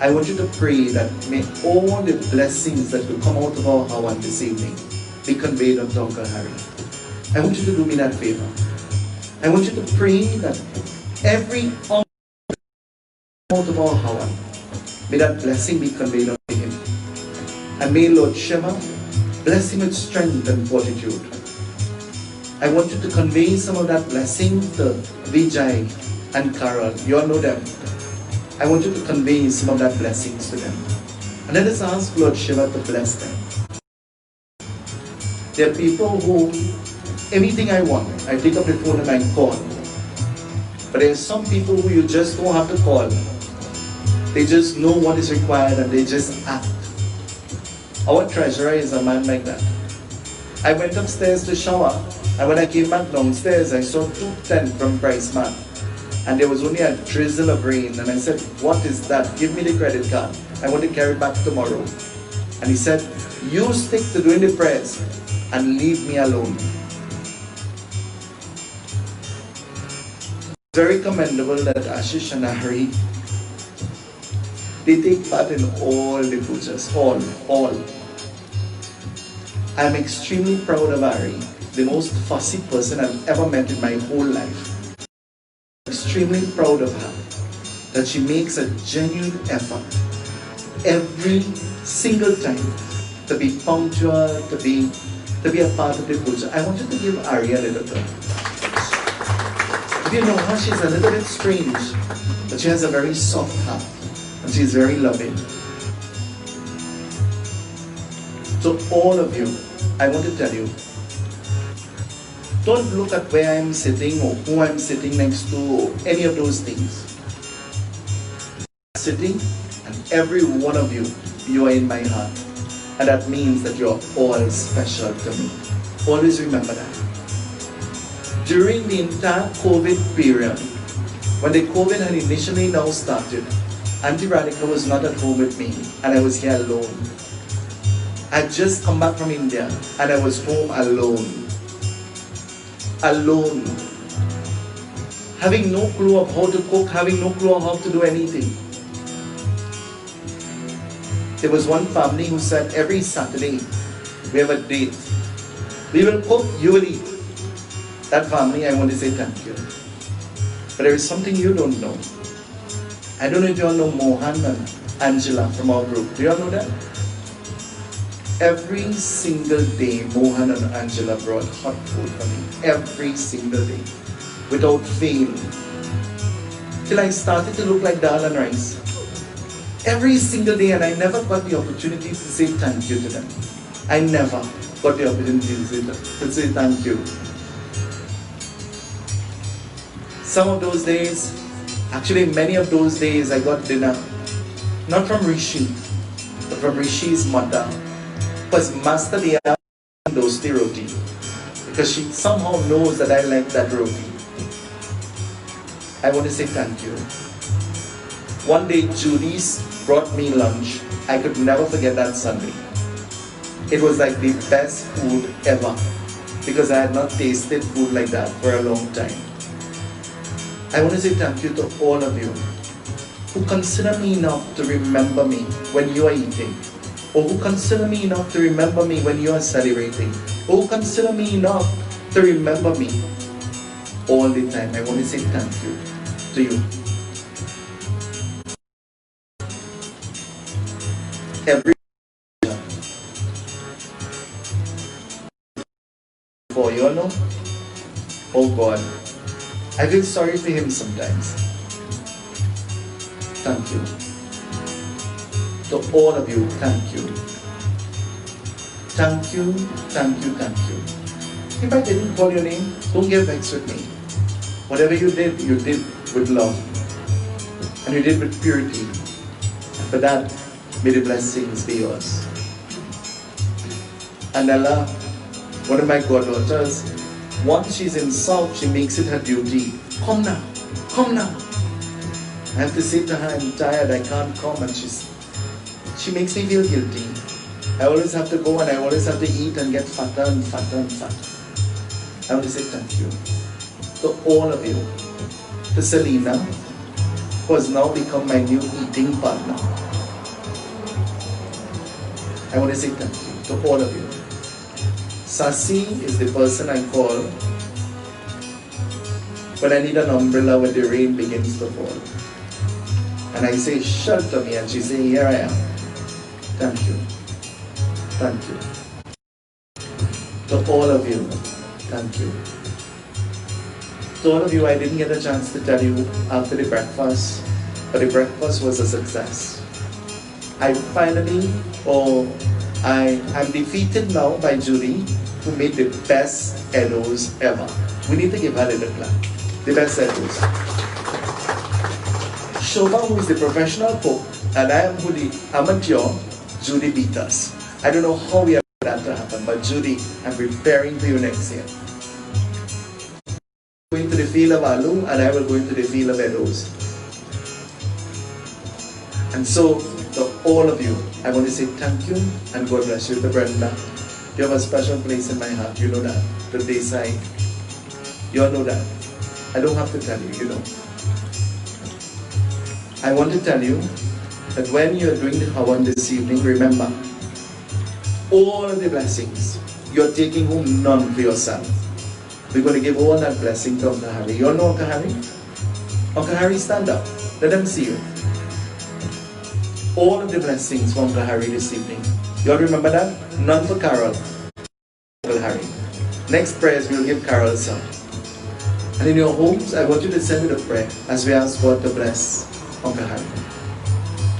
I want you to pray that may all the blessings that will come out of our Hawan this evening be conveyed unto Uncle Hari. I want you to do me that favor. I want you to pray that every out of our Hawan, may that blessing be conveyed unto him. And may Lord Shiva bless him with strength and fortitude. I want you to convey some of that blessing to Vijay and Carol. You all know them. I want you to convey some of that blessings to them. And let us ask Lord Shiva to bless them. There are people who, anything I want, I pick up the phone and I call. But there are some people who you just don't have to call. They just know what is required and they just act. Our treasurer is a man like that. I went upstairs to shower, and when I came back downstairs, I saw 210 from Price Mart. And there was only a drizzle of rain. And I said, what is that? Give me the credit card. I want to carry it back tomorrow. And he said, you stick to doing the prayers and leave me alone. Very commendable that Ashish and Hari, they take part in all the pujas, all. I'm extremely proud of Ari, the most fussy person I've ever met in my whole life. Extremely proud of her, that she makes a genuine effort every single time to be punctual, to be a part of the puja. I want you to give Ari a little bit. If you know her, she's a little bit strange, but she has a very soft heart. And she's very loving. So all of you, I want to tell you, don't look at where I'm sitting or who I'm sitting next to or any of those things. Sitting, and every one of you, you are in my heart. And that means that you're all special to me. Always remember that. During the entire COVID period, when the COVID had initially now started, Auntie Radhika was not at home with me and I was here alone. I'd just come back from India and I was home alone. Alone. having no clue of how to cook, having no clue of how to do anything. There was one family who said every Saturday we have a date. We will cook, you will eat. That family, I want to say thank you. But there is something you don't know. I don't know if you all know Mohan and Angela from our group. Do you all know that? Every single day, Mohan and Angela brought hot food for me. Every single day. Without fail. Till I started to look like dal and rice. Every single day, and I never got the opportunity to say thank you to them. I never got the opportunity to say thank you. Some of those days, actually many of those days, I got dinner, not from Rishi, but from Rishi's mother, because Master Dia dosti roti, because she somehow knows that I like that roti. I want to say thank you. One day, Judy's brought me lunch. I could never forget that Sunday. It was like the best food ever, because I had not tasted food like that for a long time. I want to say thank you to all of you who consider me enough to remember me when you are eating, or who consider me enough to remember me when you are celebrating, or who consider me enough to remember me all the time. I want to say thank you to you. Every for you all know, oh God, I feel sorry for him sometimes. Thank you. To all of you, thank you. Thank you, thank you, thank you. If I didn't call your name, don't get vexed with me. Whatever you did with love. And you did with purity. And for that, may the blessings be yours. And Ella, one of my goddaughters, once she's in South, she makes it her duty. Come now, come now. I have to say to her, I'm tired, I can't come. And she makes me feel guilty. I always have to go and I always have to eat and get fatter and fatter and fatter. I want to say thank you to all of you. To Selena, who has now become my new eating partner. I want to say thank you to all of you. Sasi is the person I call when I need an umbrella when the rain begins to fall. And I say, shelter me, and she says, here I am. Thank you. Thank you. To all of you, thank you. To all of you, I didn't get a chance to tell you after the breakfast, but the breakfast was a success. I'm defeated now by Judy, who made the best Edos ever. We need to give her a little clap. The best Edos. Shobha, who is the professional cook, and I am the amateur, Judy beat us. I don't know how we have that to happen, but Judy, I'm preparing for you next year. Going to the field of Aloo, and I will go into the field of Edos. And so, to all of you, I want to say thank you and God bless you. To Brenda, you have a special place in my heart, you know that. To Desai, you all know that. I don't have to tell you, you know. I want to tell you that when you are doing the Hawan this evening, remember, all of the blessings, you're taking home none for yourself. We're going to give all that blessing to Uncle Harry. You all know Uncle Harry? Uncle Harry, stand up. Let them see you. All of the blessings from Uncle Harry this evening. You all remember that? None for Carol. Uncle Harry. Next prayers, we'll give Carol some. And in your homes, I want you to send it a prayer as we ask God to bless Uncle Harry.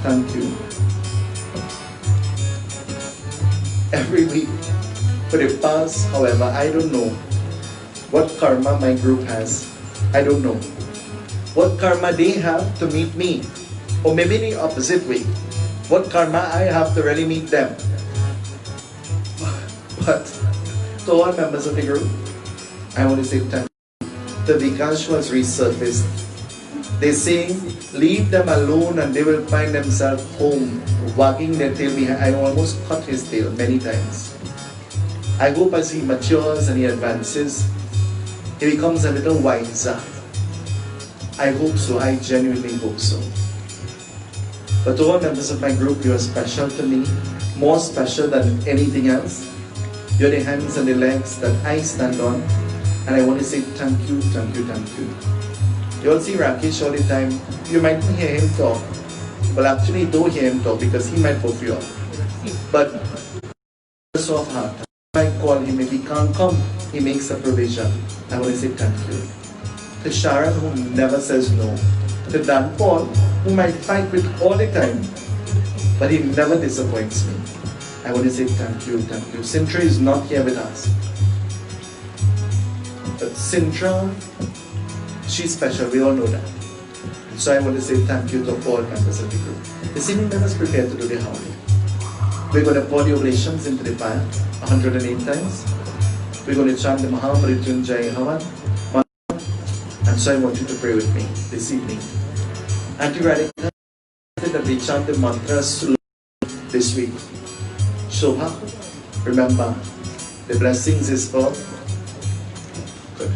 Thank you. Every week, for the past, however, I don't know what karma my group has. I don't know what karma they have to meet me. Or maybe the opposite way. What karma I have to really meet them. But to all members of the group, I want to say thank you. The Vikash was resurfaced. They say, leave them alone and they will find themselves home, wagging their tail behind. I almost cut his tail many times. I hope as he matures and he advances, he becomes a little wiser. I hope so. I genuinely hope so. But to all members of my group, you are special to me, more special than anything else. You're the hands and the legs that I stand on, and I want to say thank you, thank you, thank you. You'll see Rakesh all the time. You might hear him talk. Well, actually, don't hear him talk because he might put you up. But soft heart. I call him, if he can't come, he makes a provision. I want to say thank you. To Sharon, who never says no. To Dan Paul, whom I fight with all the time, but he never disappoints me. I want to say thank you, thank you. Sintra is not here with us. But Sintra, she's special, we all know that. So I want to say thank you to all members of the group. This evening, let us prepare to do the Howdy. We're going to pour the oblations into the fire 108 times. We're going to chant the Mahamrityunjay Havan. And so I want you to pray with me this evening. Anti-radical that we chant the mantra slowly this week. Shobha, remember, the blessings is for good.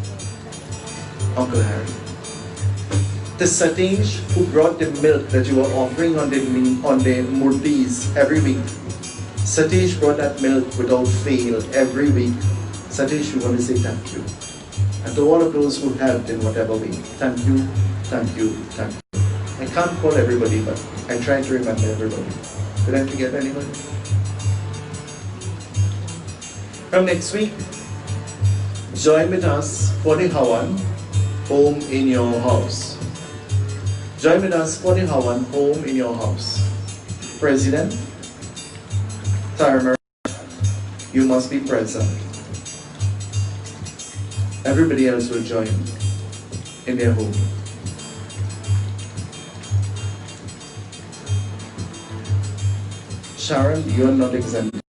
Uncle Harry. The Satish who brought the milk that you were offering on the murtis every week. Satish brought that milk without fail every week. Satish, we want to say thank you. And to all of those who helped in whatever way, thank you, thank you, thank you. I can't call everybody, but I try to remember everybody. Did I forget anybody? From next week, join with us for the Havan, home in your house. Join with us for the Havan, home in your house. President, Timer, you must be present. Everybody else will join in their home. Sharon, you are not exempt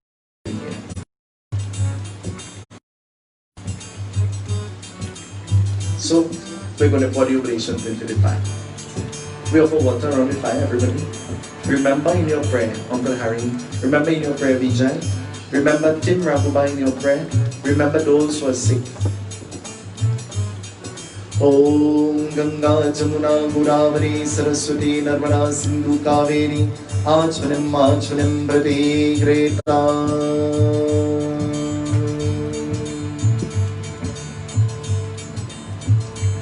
here. So, we're going to pour the oblations into the fire. We offer water around the fire, everybody. Remember in your prayer, Uncle Harry. Remember in your prayer, Vijay. Remember Tim Rabuba in your prayer. Remember those who are sick. Om Ganga Jamuna Godavari Saraswati Narmada Sindhu Kaveri Achvanim Brade Greta.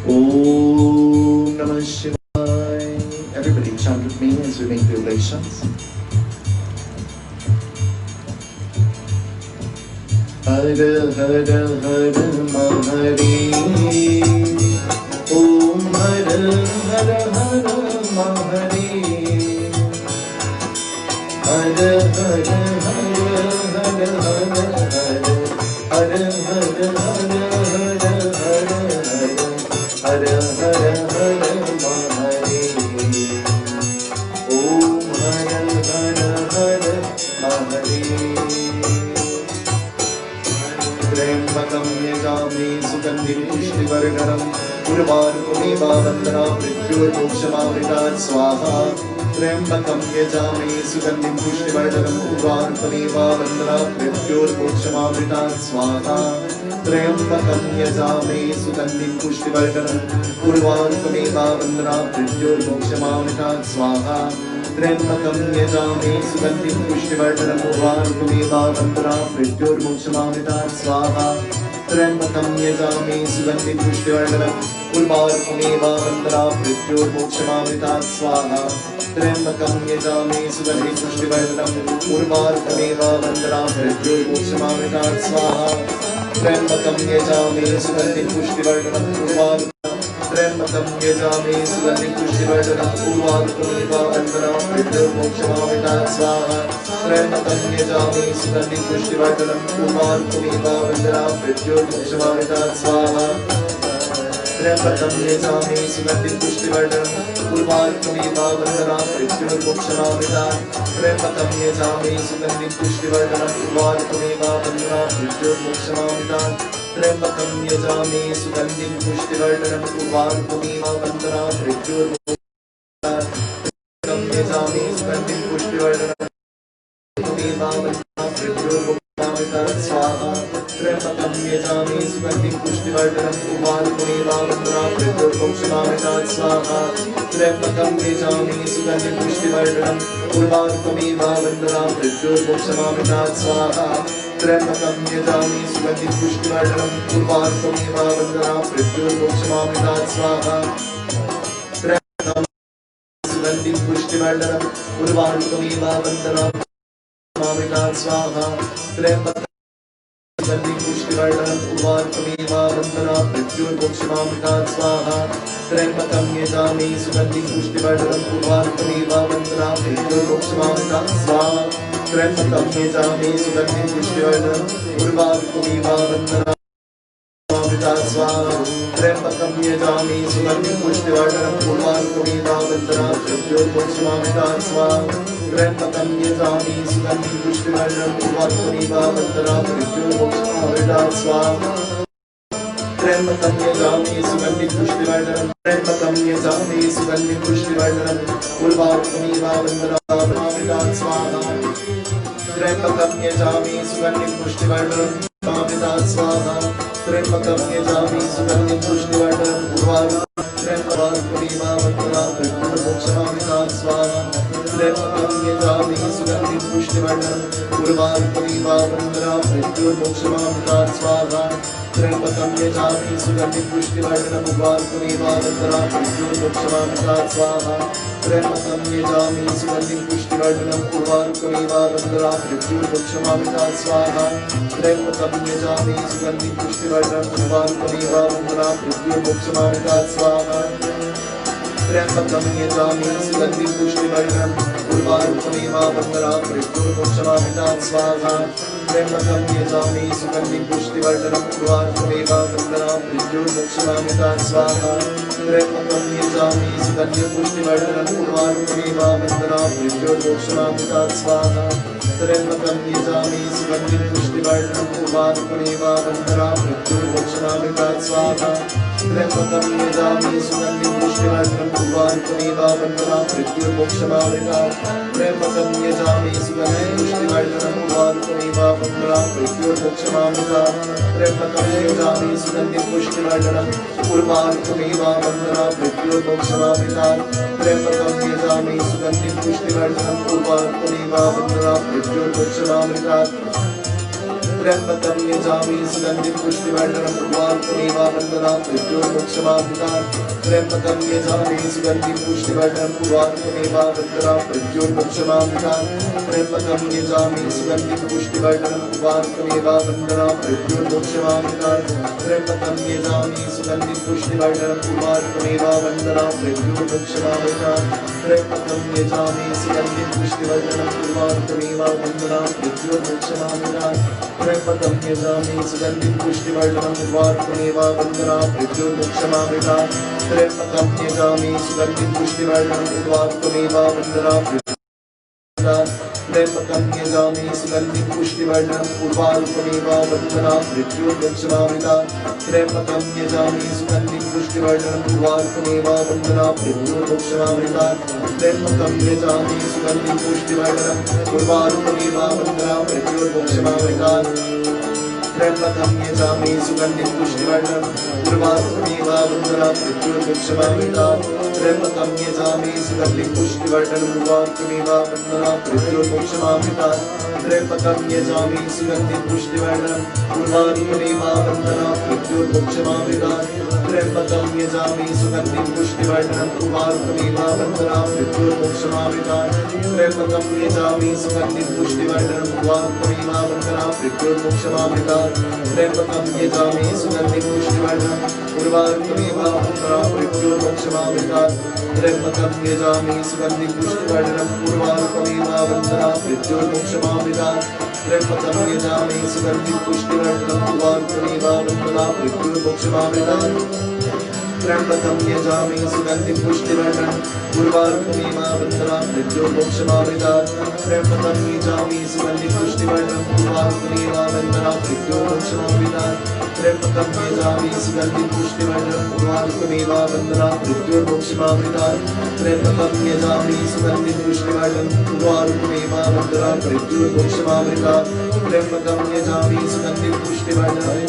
Om Namah Shivaya. Everybody chant with me as we make the oblations. Hare Hare Hare Mahari. Om Hare Hare Hare Mahari. Hare Hare Hare Hare Hare Hare Hare Hare Hare Hare Hare Mahari. Om Hare Hare Hare Mahari. Trembakam yajami sugandhim pushtivarnam Urvarkumeva vandana mrityurmokshamavritat swaha. Trembakam yajami sugandhim pushtivarnam Urvarkumeva vandana mrityurmokshamavritat swaha. Trembakam yajami sugandhim pushtivarnam Urvarkumeva vandana mrityurmokshamavritat swaha. Trembakam yajami sugandhim pushtivarnam Urvarkumeva vandana mrityurmokshamavritat swaha. Trembakam yajami sugandhim pushtivarnam Urvarkumeva vandana mrityurmokshamavritat swaha. Trembakam yajami sugandhim pushtivarnam Urvarkumeva vandana mrityurmokshamavritat swaha. Trembakam yajami sugandhim pushtivarnam Trembakam yajami sugandhim pushtivarnam Urvarkumeva vandana mrityurmokshamavritat swaha. Trembakam yajami sugandhim pushtivarnam Urvarkumeva vandana mrityurmokshamavritat swaha. Trembakam yajami sugandhim pushtivarnam Urvarkumeva vandana mrityurmokshamavritat. Trembakam yajami sugandhim pushtivarnam Urvarkumeva vandana mrityurmokshamavritat. Trembakam yajami sugandhim pushtivarnam Urvarkumeva vandana mrityurmokshamavritat. Trembakam yajami sugandhim pushtivarnam Urvarkumeva vandana mrityurmokshamavritat swaha. त्र्यंबकं यजामहे सुगन्धिं पुष्टिवर्धनम् उर्वारुकमेवावन्दनात् मृत्युर्मोक्षमामृतात् स्वाहा त्र्यंबकं यजामहे सुगन्धिं पुष्टिवर्धनम् उर्वारुकमेवावन्दनात् मृत्युर्मोक्षमामृतात् स्वाहा त्र्यंबकं यजामहे सुगन्धिं पुष्टिवर्धनम् उर्वारुकमेवावन्दनात् मृत्युर्मोक्षमामृतात् स्वाहा त्र्यंबकं सुगन्धिं पुष्टिवर्धनम् उर्वारुकमेवावन्दनात् मामृतात् स्वाहा त्र्यंबकं सुगन्धिं पुष्टिवर्धनम् उर्वारुकमेवावन्दनात् मृत्युर्मोक्षमामृतात् स्वाहा त्र्यंबकं यजामहे सुगन्धिं पुष्टिवर्धनम् उर्वारुकमेवावन्दनात् मृत्युर्मोक्षमामृतात् स्वाहा त्र्यंबकं यजामहे सुगन्धिं पुष्टिवर्धनम् उर्वारुकमेवावन्दनात् स्वाहा त्र्यंबकं यजामहे सुगन्धिं पुष्टिवर्धनम् उर्वारुकमेवावन्दनात् मृत्युर्मोक्षमामृतात् स्वाहा त्र्यंबकं यजामहे सुगन्धिं पुष्टिवर्धनम् उर्वारुकमेवावन्दनात् मृत्युर्मोक्षमामृतात् स्वाहा त्र्यंबकं यजामहे सुगन्धिं पुष्टिवर्धनम् त्र्यंबकं यजामहे सुगन्धिं पुष्टिवर्धनम् उर्वारुकमेवावन्दनात् स्वाहा त्र्यंबकं यजामहे सुगन्धिं पुष्टिवर्धनम् मामृतात् स्वाहा त्र्यंबकं यजामहे सुगन्धिं पुष्टिवर्धनम् उर्वारुकमेवावन्दनात् मृत्युर्मोक्षमामृतात् स्वाहा त्र्यंबकं यजामहे सुगन्धिं पुष्टिवर्धनम् उर्वारुकमेवावन्दनात् मृत्युर्मोक्षमामृतात् स्वाहा त्र्यंबकं यजामहे सुगन्धिं पुष्टिवर्धनम् उर्वारुकमेवावन्दनात् मृत्युर्मोक्षमामृतात् स्वाहा त्र्यंबकं यजामहे सुगन्धिं पुष्टिवर्धनम् उर्वारुकमेवावन्दनात् मृत्युर्मोक्षमामृतात् स्वाहा त्र्यंबकं यजामहे सुगन्धिं पुष्टिवर्धनम् उर्वारुकमेवावन्दनात् मृत्युर्मोक्षमामृतात् स्वाहा त्र्यंबकं यजामहे सुगन्धिं पुष्टिवर्धनम् उर्वारुकमेवावन्दनात् मृत्युर्मोक्षमामृतात् स्वाहा त्र्यंबकं यजामहे सुगन्धिं पुष्टिवर्धनम् उर्वारुकमेवावन्दनात् मृत्युर्मोक्षमामृतात् स्वाहा त्र्यंबकं यजामहे सुगन्धिं पुष्टिवर्धनम् उर्वारुकमेवावन्दनात् मृत्युर्मोक्षमामृतात् स्वाहा त्र्यंबकं यजामहे सुगन्धिं पुष्टिवर्धनम् उर्वारुकमेवावन्दनात् मृत्युर्मोक्षमामृतात् स्वाहा त्र्यंबकं यजामहे सुगन्धिं पुष्टिवर्धनम् उर्वारुकमेवावन्दनात् मृत्युर्मोक्षमामृतात् त्र्यंबकं यजामहे सुगन्धिं पुष्टिवर्धनम् उर्वारुकमेवावन्दनात् मृत्युर्मोक्षमामृतात् त्र्यंबकं यजामहे सुगन्धिं पुष्टिवर्धनम् उर्वारुकमेवावन्दनात् मृत्युर्मोक्षमामृतात् त्र्यंबकं यजामहे सुगन्धिं पुष्टिवर्धनम् उर्वारुकमेवावन्दनात् मृत्युर्मोक्षमामृतात् त्र्यंबकं यजामहे सुगन्धिं पुष्टिवर्धनम् उर्वारुकमेवावन्दनात् मृत्युर्मोक्षमामृतात् त्र्यंबकं यजामहे सुगन्धिं पुष्टिवर्धनम् उर्वारुकमेवावन्दनात् मृत्युर्मोक्षमामृतात् त्र्यंबकं यजामहे सुगन्धिं पुष्टिवर्धनम् उर्वारुकमेवावन्दनात् मृत्युर्मोक्षमामृतात् त्र्यंबकं यजामहे सुगन्धिं पुष्टिवर्धनम् उर्वारुकमेवावन्दनात् मृत्युर्मोक्षमामृतात् त्र्यंबकं यजामहे सुगन्धिं पुष्टिवर्धनम् उर्वारुकमेवावन्दनात् मृत्युर्मोक्षमामृतात् त्र्यंबकं यजामहे सुगन्धिं पुष्टिवर्धनम् उर्वारुकमेवावन्दनात् मृत्युर्मोक्षमामृतात् त्र्यंबकं यजामहे सुगन्धिं पुष्टिवर्धनम् उर्वारुकमेवावन्दनात् त्र्यंबकं यजामहे सुगन्धिं पुष्टिवर्धनम् उर्वारुकमेवावन्दनात् मृत्युर्मोक्षमामृतात् त्र्यंबकं यजामहे सुगन्धिं पुष्टिवर्धनम् उर्वारुकमेवावन्दनात् मृत्युर्मोक्षमामृतात् त्र्यंबकं यजामहे सुगन्धिं पुष्टिवर्धनम् उर्वारुकमेवावन्दनात् मृत्युर्मोक्षमामृतात् त्र्यंबकं यजामहे सुगन्धिं पुष्टिवर्धनम् उर्वारुकमेवावन्दनात् मृत्युर्मोक्षमामृतात् त्र्यंबकं यजामहे सुगन्धिं पुष्टिवर्धनम् उर्वारुकमेवावन्दनात् मृत्युर्मोक्षमामृतात् त्र्यंबकं यजामहे सुगन्धिं पुष्टिवर्धनम् उर्वारुकमेवावन्दनात् मृत्युर्मोक्षमामृतात् त्र्यंबकं यजामहे सुगन्धिं पुष्टिवर्धनम् उर्वारुकमेवावन्दनात् मृत्युर्मोक्षमामृतात् त्र्यंबकं यजामहे सुगन्धिं पुष्टिवर्धनम् उर्वारुकमेवावन्दनात् मृत्युर्मोक्षमामृतात् त्र्यंबकं यजामहे सुगन्धिं पुष्टिवर्धनम् उर्वारुकमेवावन्दनात् मृत्युर्मोक्षमामृतात् त्र्यंबकं यजामहे सुगन्धिं पुष्टिवर्धनम् उर्वारुकमेवावन्दनात् मृत्युर्मोक्षमामृतात् त्र्यंबकं यजामहे सुगन्धिं पुष्टिवर्धनम् उर्वारुकमेवावन्दनात् मृत्युर्मोक्षमामृतात् त्र्यंबकं यजामहे सुगन्धिं पुष्टिवर्धनम् उर्वारुकमेवावन्दनात् मृत्युर्मोक्षमामृतात् त्र्यंबकं यजामहे सुगन्धिं पुष्टिवर्धनम् उर्वारुकमेवावन्दनात् मृत्युर्मोक्षमामृतात् त्र्यंबकं यजामहे सुगन्धिं पुष्टिवर्धनम् उर्वारुकमेवावन्दनात् मृत्युर्मोक्षमामृतात् पुष्टिवर्धनम् त्र्यम्बकं यजामि सुगन्धिं पुष्टिवर्धनम् उर्वारुकमेव वन्दनात् मृत्युर्मोक्षमामृतात् त्र्यम्बकं यजामि सुगन्धिं पुष्टिवर्धनम्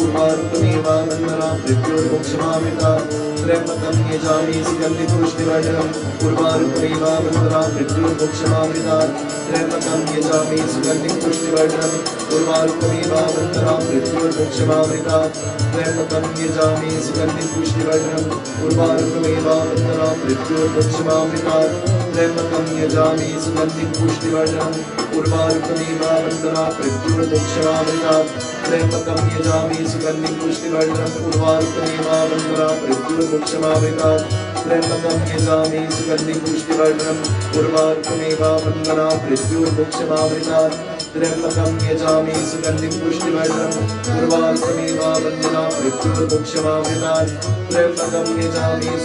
उर्वारुकमेव वन्दनात् मृत्युर्मोक्षमामृतात् त्र्यम्बकं यजामि सुगन्धिं पुष्टिवर्धनम् उर्वारुकमेव वन्दनात् मृत्युर्मोक्षमामृतात् त्र्यम्बकं यजामि सुगन्धिं पुष्टिवर्धनम् उर्वारुकमेव वन्दनात् मृत्युर्मोक्षमामृतात् त्र्यम्बकं यजामि सुगन्धिं पुष्टिवर्धनम् उर्वारुकमेव वन्दनात् मृत्युर्मोक्षमामृतात् त्र्यम्बकं यजामि सुगन्धिं पुष्टिवर्धनम् उर्वारुकमेव वन्दनात् मृत्युर्मोक्षमामृतात् त्र्यम्बकं यजामि सुगन्धिं पुष्टिवर्धनम् उर्वारुकमेव वन्दनात् मृत्युर्मोक्षमामृतात् त्र्यम्बकं यजामि सुगन्धिं पुष्टिवर्धनम् उर्वारुकमेव वन्दनात् मृत्युर्मोक्षमामृतात् त्र्यम्बकं यजामि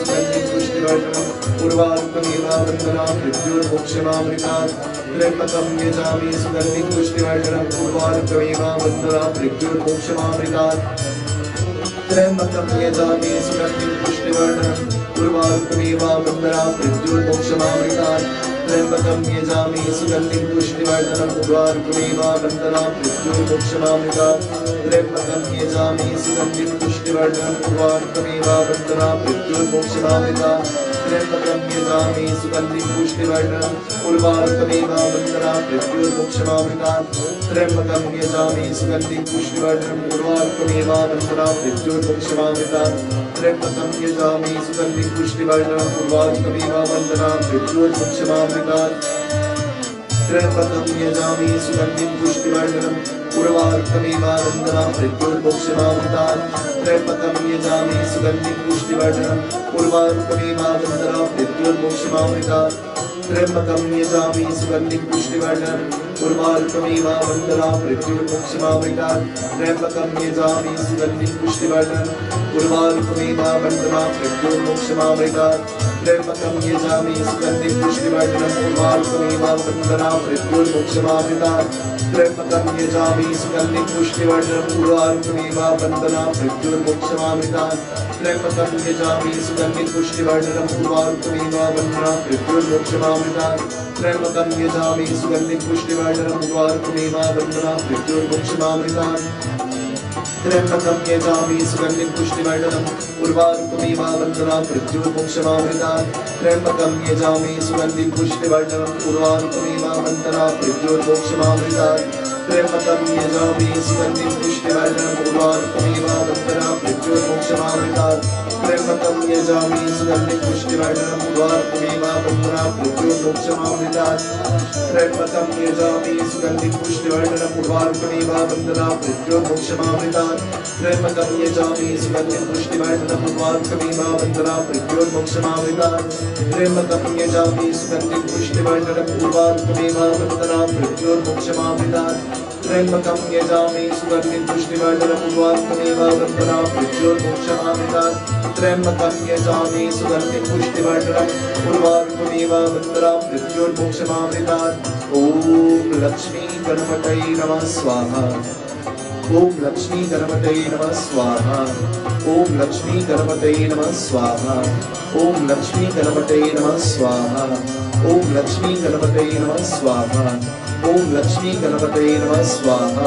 सुगन्धिं पुष्टिवर्धनम् उर्वारुकमेव वन्दनात् मृत्युर्मोक्षमामृतात् त्र्यम्बकं यजामि सुगन्धिं पुष्टिवर्धनम् उर्वारुकमेव वन्दनात् मृत्युर्मोक्षमामृतात् त्र्यम्बकं यजामि सुगन्धिं पुष्टिवर्धनम् उर्वारुकमेव वन्दनात् मृत्युर्मोक्षमामृतात् त्र्यम्बकं यजामि सुगन्धिं पुष्टिवर्धनम् उर्वारुकमेव वन्दनात् मृत्युर्मोक्षमामृतात् त्र्यम्बकं यजामि सुगन्धिं पुष्टिवर्धनम् उर्वारुकमेव वन्दनात् मृत्युर्मोक्षमामृतात् त्र्यम्बकं यजामि सुगन्धिं पुष्टिवर्धनम् उर्वारुकमेव वन्दनात् मृत्युर्मोक्षमामृतात् त्र्यम्बकं यजामि सुगन्धिं पुष्टिवर्धनम् उर्वारुकमेव वन्दनात् मृत्युर्मोक्षमामृतात् त्र्यम्बकं यजामि सुगन्धिं पुष्टिवर्धनम् उर्वारुकमेव वन्दनात् मृत्युर्मोक्षमामृतात् त्र्यम्बकं यजामि सुगन्धिं पुष्टिवर्धनम् उर्वारुकमेव वन्दनात् मृत्युर्मोक्षमामृतात् त्र्यम्बकं यजामि सुगन्धिं पुष्टिवर्धनम् उर्वारुकमेव वन्दनात् मृत्युर्मोक्षमामृतात् त्र्यम्बकं यजामि सुगन्धिं पुष्टिवर्धनम् उर्वारुकमेव वन्दनात् मृत्युर्मोक्षमामृतात् त्र्यम्बकं यजामि सुगन्धिं पुष्टिवर्धनम् उर्वारुकमेव वन्दनात् मृत्युर्मोक्षमामृतात् त्र्यम्बकं यजामि सुगन्धिं पुष्टिवर्धनम् उर्वारुकमेव वन्दनात् मृत्युर्मोक्षमामृतात् त्र्यम्बकं यजामि सुगन्धिं पुष्टिवर्धनम् उर्वारुकमेव वन्दनात् मृत्युर्मोक्षमामृतात् त्र्यम्बकं यजामि सुगन्धिं पुष्टिवर्धनम् उर्वारुकमेव वन्दनात् मृत्युर्मोक्षमामृतात् त्र्यम्बकं यजामि सुगन्धिं पुष्टिवर्धनम् उर्वारुकमेव वन्दनात् मृत्युर्मोक्षमामृतात् त्र्यम्बकं यजामि सुगन्धिं पुष्टिवर्धनम् उर्वारुकमेव वन्दनात् मृत्युर्मोक्षमामृतात् त्र्यम्बकं यजामि सुगन्धिं पुष्टिवर्धनम् उर्वारुकमेव वन्दनात् मृत्युर्मोक्षमामृतात् त्र्यम्बकं यजामि सुगन्धिं पुष्टिवर्धनम् उर्वारुकमेव वन्दनात् मृत्युर्मोक्षमामृतात् त्र्यम्बकं यजामि सुगन्धिं पुष्टिवर्धनम् उर्वारुकमेव वन्दनात् मृत्युर्मोक्षमामृतात् त्र्यम्बकं यजामि सुगन्धिं पुष्टिवर्धनम् उर्वारुकमेव वन्दनात् मृत्युर्मोक्षमामृतात् त्र्यम्बकं यजामि सुगन्धिं पुष्टिवर्धनम् उर्वारुकमेव वन्दनात् मृत्युर्मोक्षमामृतात् त्र्यम्बकं यजामि सुगन्धिं पुष्टिवर्धनम् उर्वारुकमेव वन्दनात् मृत्युर्मोक्षमामृतात् त्र्यम्बकं यजामि सुगन्धिं पुष्टिवर्धनम् उर्वारुकमेव वन्दनात् मृत्युर्मोक्षमामृतात् त्र्यम्बकं यजामि सुगन्धिं पुष्टिवर्धनम् उर्वारुकमेव वन्दनात् मृत्युर्मोक्षमामृतात् त्र्यम्बकं यजामि सुगन्धिं पुष्टिवर्धनम् उर्वारुकमेव वन्दनात् मृत्युर्मोक्षमामृतात् ॐ लक्ष्मी गणपतये नमः स्वाहा ॐ लक्ष्मी गणपतये नमः स्वाहा ॐ लक्ष्मी गणपतये नमः स्वाहा ॐ लक्ष्मी गणपतये नमः स्वाहा ॐ लक्ष्मी गणपतये नमः स्वाहा ॐ लक्ष्मी गणपतये नमः स्वाहा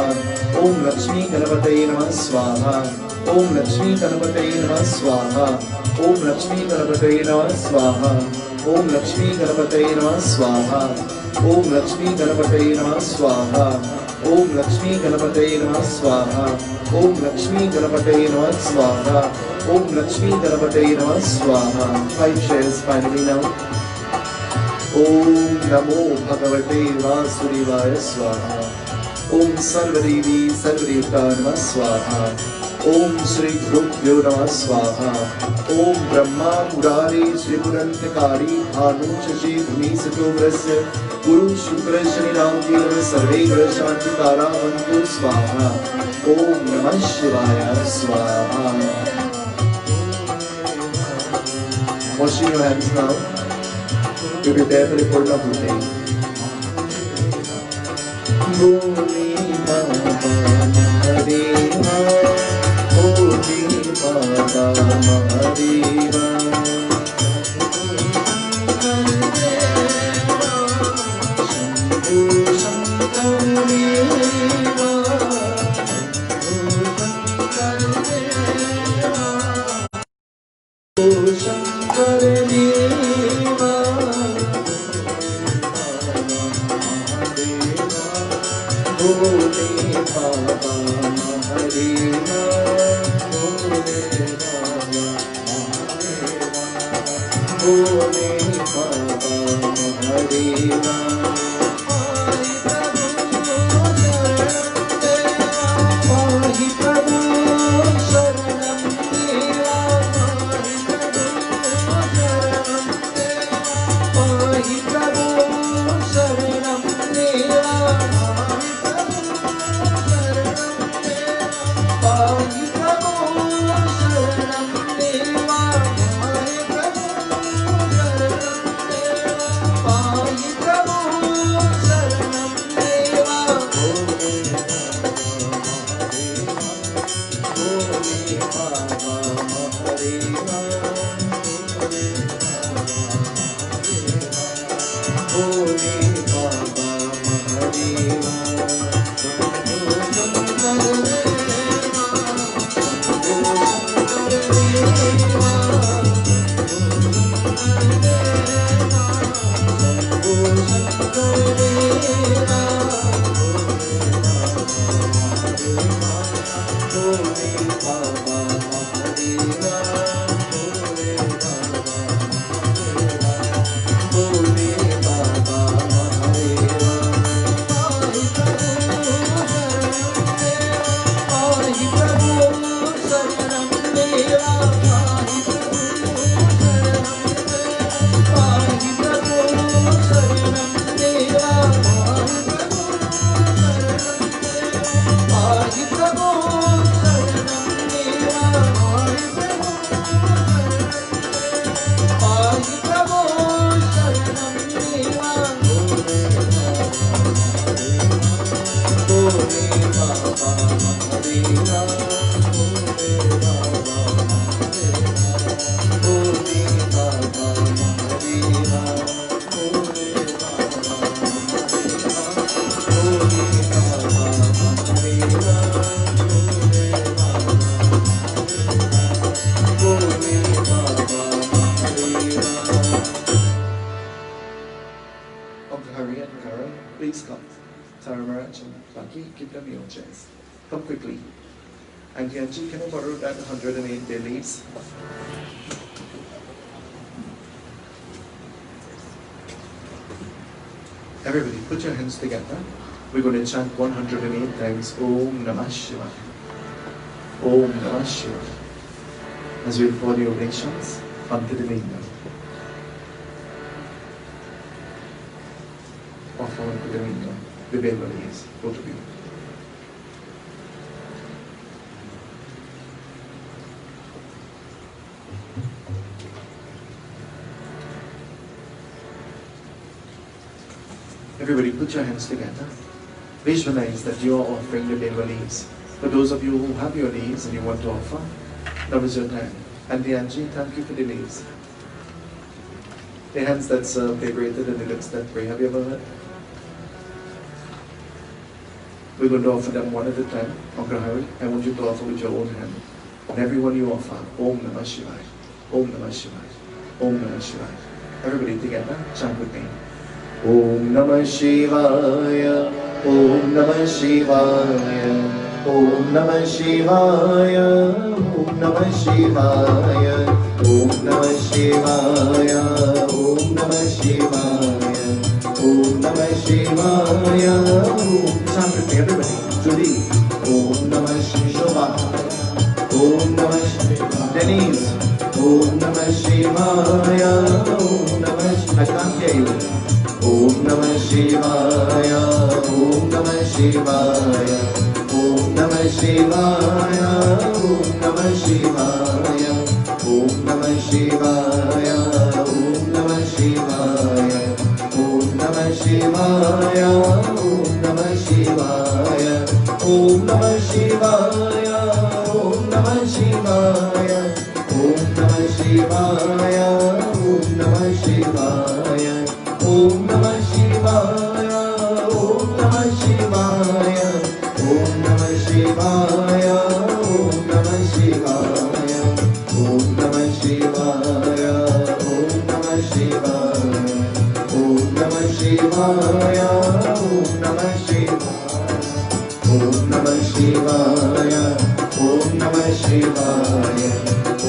ॐ लक्ष्मी गणपतये नमः स्वाहा ॐ लक्ष्मी गणपतये नमः स्वाहा ॐ लक्ष्मी गणपतये नमः स्वाहा ॐ लक्ष्मी गणपतये नमः स्वाहा ॐ लक्ष्मी गणपतये नमः स्वाहा ॐ लक्ष्मी गणपतये नमः स्वाहा ॐ लक्ष्मी गणपतये नमः स्वाहा ॐ लक्ष्मी गणपतये नमः स्वाहा 5 shares finally now ॐ नमो भगवते वासुदेवाय स्वाहा ॐ सर्वदेवी सर्वदेवता नमः स्वाहा ॐ श्री गुरुभ्यो नमः स्वाहा ॐ ब्रह्मा मुरारी श्रीपुरन्तकारी भानु शशि भूमि सतोग्रस्य गुरु शुक्र शनि राम केतु सर्वे ग्रह शांति तारा वन्तु स्वाहा ॐ नमः शिवाय स्वाहा Washing your hands now. You prepare for the Purna Bhute. Bhumi Mama Mahadeva, Bhumi Mama Mahadeva, Uncle Harry and Carol, please come. Tara Marach and Lucky, give them your chairs. Come quickly. And Yanji, can I borrow that 108 bay leaves? Everybody, put your hands together. We're going to chant 108 times Om Namah Shivaya. Om Namah Shivaya. As we pour the ovations onto the lingam. Offer onto the lingam, the bell leaves, both of you. Everybody put your hands together. Visualize that you are offering the Deva leaves. For those of you who have your leaves and you want to offer, now is your time. Auntie Angie, thank you for the leaves. The hands that serve, they breathe, and the lips that pray. Have you ever heard? We're going to offer them one at a time. Uncle Harry, I want you to offer with your own hand. And everyone you offer, Om Namah Shivaya, Om Namah Shivaya, Om Namah Shivaya. Everybody together, chant with me. Om Namah Shivaya, Om Namah Shivaya, Om Namah Shivaya, Om Namah Shivaya, Om Namah Shivaya, Om Namah Shivaya, Om Namah Shivaya, Om. Chant with me, everybody. Judy, Om Namah Shivaya, Om Namah Shivaya. Denise, Om Namah Shivaya, Om Namah Shivaya. I can't hear you. Om Namah Shivaya, Om Namah Shivaya, Om Namah Shivaya, Om Namah Shivaya, Om Namah Shivaya, Om Namah Shivaya, Om Namah Shivaya, Om Namah Shivaya, Om Namah Shivaya, Om Namah Shivaya, Om Namah Shivaya, Om Namah Shivaya. Om Namah Shivaya, Om Namah Shivaya, Om Namah Shivaya, Om Namah Shivaya, Om Namah Shivaya, Om Namah Shivaya, Om Namah Shivaya, Om Namah Shivaya, Om Namah Shivaya, Om Namah Shivaya, Om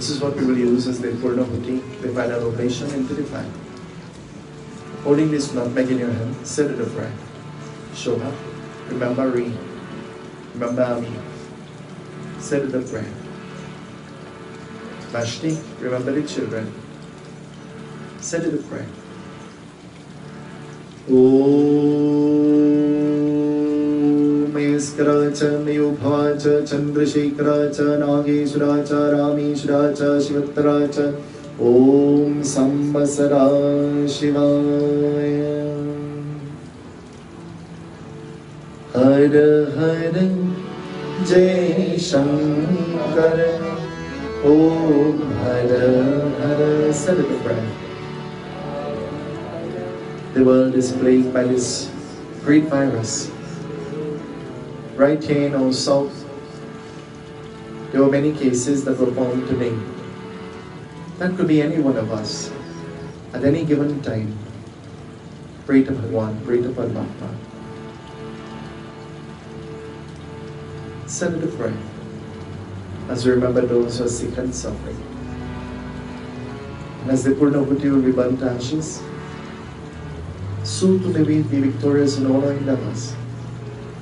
This is what we will use as the Purnahuti, the final oblation into the fire. Holding this nutmeg in your hand, set it upright. Shobha, remember Reen, remember Ami, set it upright. Vashti, remember the children, set it upright. Om Mayaskracha, Mayubhacha, Chandrashekharacha, Nageshwaracha, Rameshwaracha, Shivatracha, Om Sambasara Shivaya. Hara Hara Jai Shankara. Om Hara Hara. Set it upright. The world is plagued by this great virus. Right here in our south, there were many cases that were found today. That could be any one of us at any given time. Pray to Bhagwan, pray to Paramatma. Set it upright as we remember those who are sick and suffering. And as the Purnahuti will be burnt to ashes, so to may we be victorious in all our endeavors.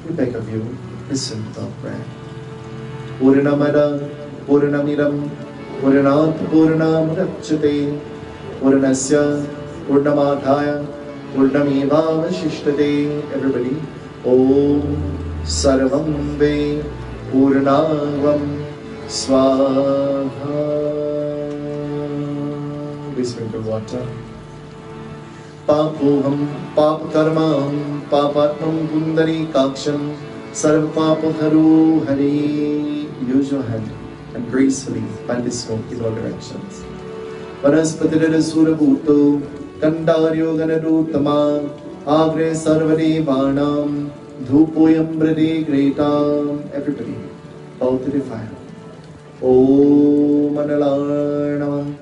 We beg of you, listen to our prayer. Purnamada, Purnamiram, Purnat Purnamudachyate, Purnasya, Purnamadhaya, Purnamevavashishyate. Everybody, Om Sarvam Ve Purnavam Swaha. We sprinkle water. Papoham, Papakarmam, Papatmam Kundari Kaksham, Sarvapapakaru Hari. Use your hand and gracefully fan the smoke in all directions. Vanaspatira Surabhuto, Kandaryo Ganarutama, Agre Sarvade Vanam, Dhupoyam Brade Gretam. Everybody, bow to the fire. Om Analarnama,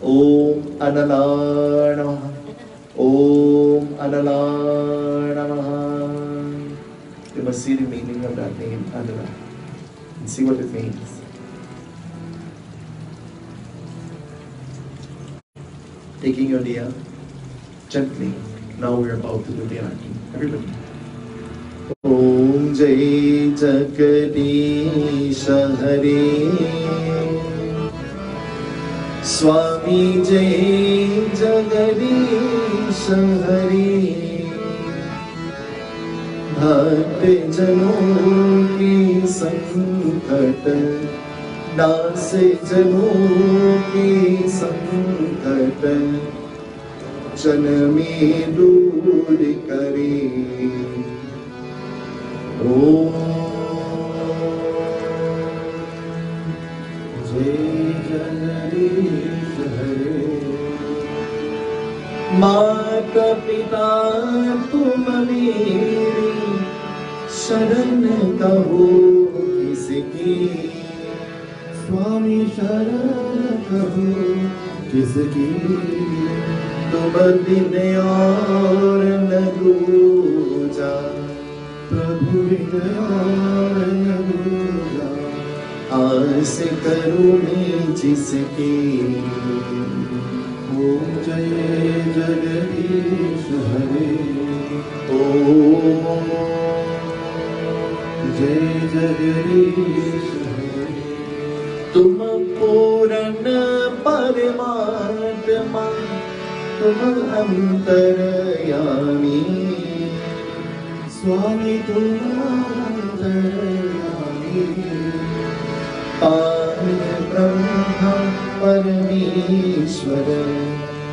Om Analarnama. Om Analar Namaha. You must see the meaning of that name, Analar, and see what it means. Taking your diya gently. Now we are about to do the arati. Everybody. Om Jai Jagadish Hare. Swami Jai Jagadish Hare. Bhakta Janon ki sankat, Das Janon ki sankat, Janme dur kare. Om माता पिता तुम मेरी शरण कहो किसकी. स्वामी शरण कहो किसकी. तुम बिन और न दूजा, प्रभु बिन और न दूजा. आस करूं मैं जिसकी. Om Jai Jagadish Hare. Om Jai Jagadish Hare. Tum Puran Paramatma, Tum Antaryami. Swami Tum Antaryami. Parabrahma Parameshwara,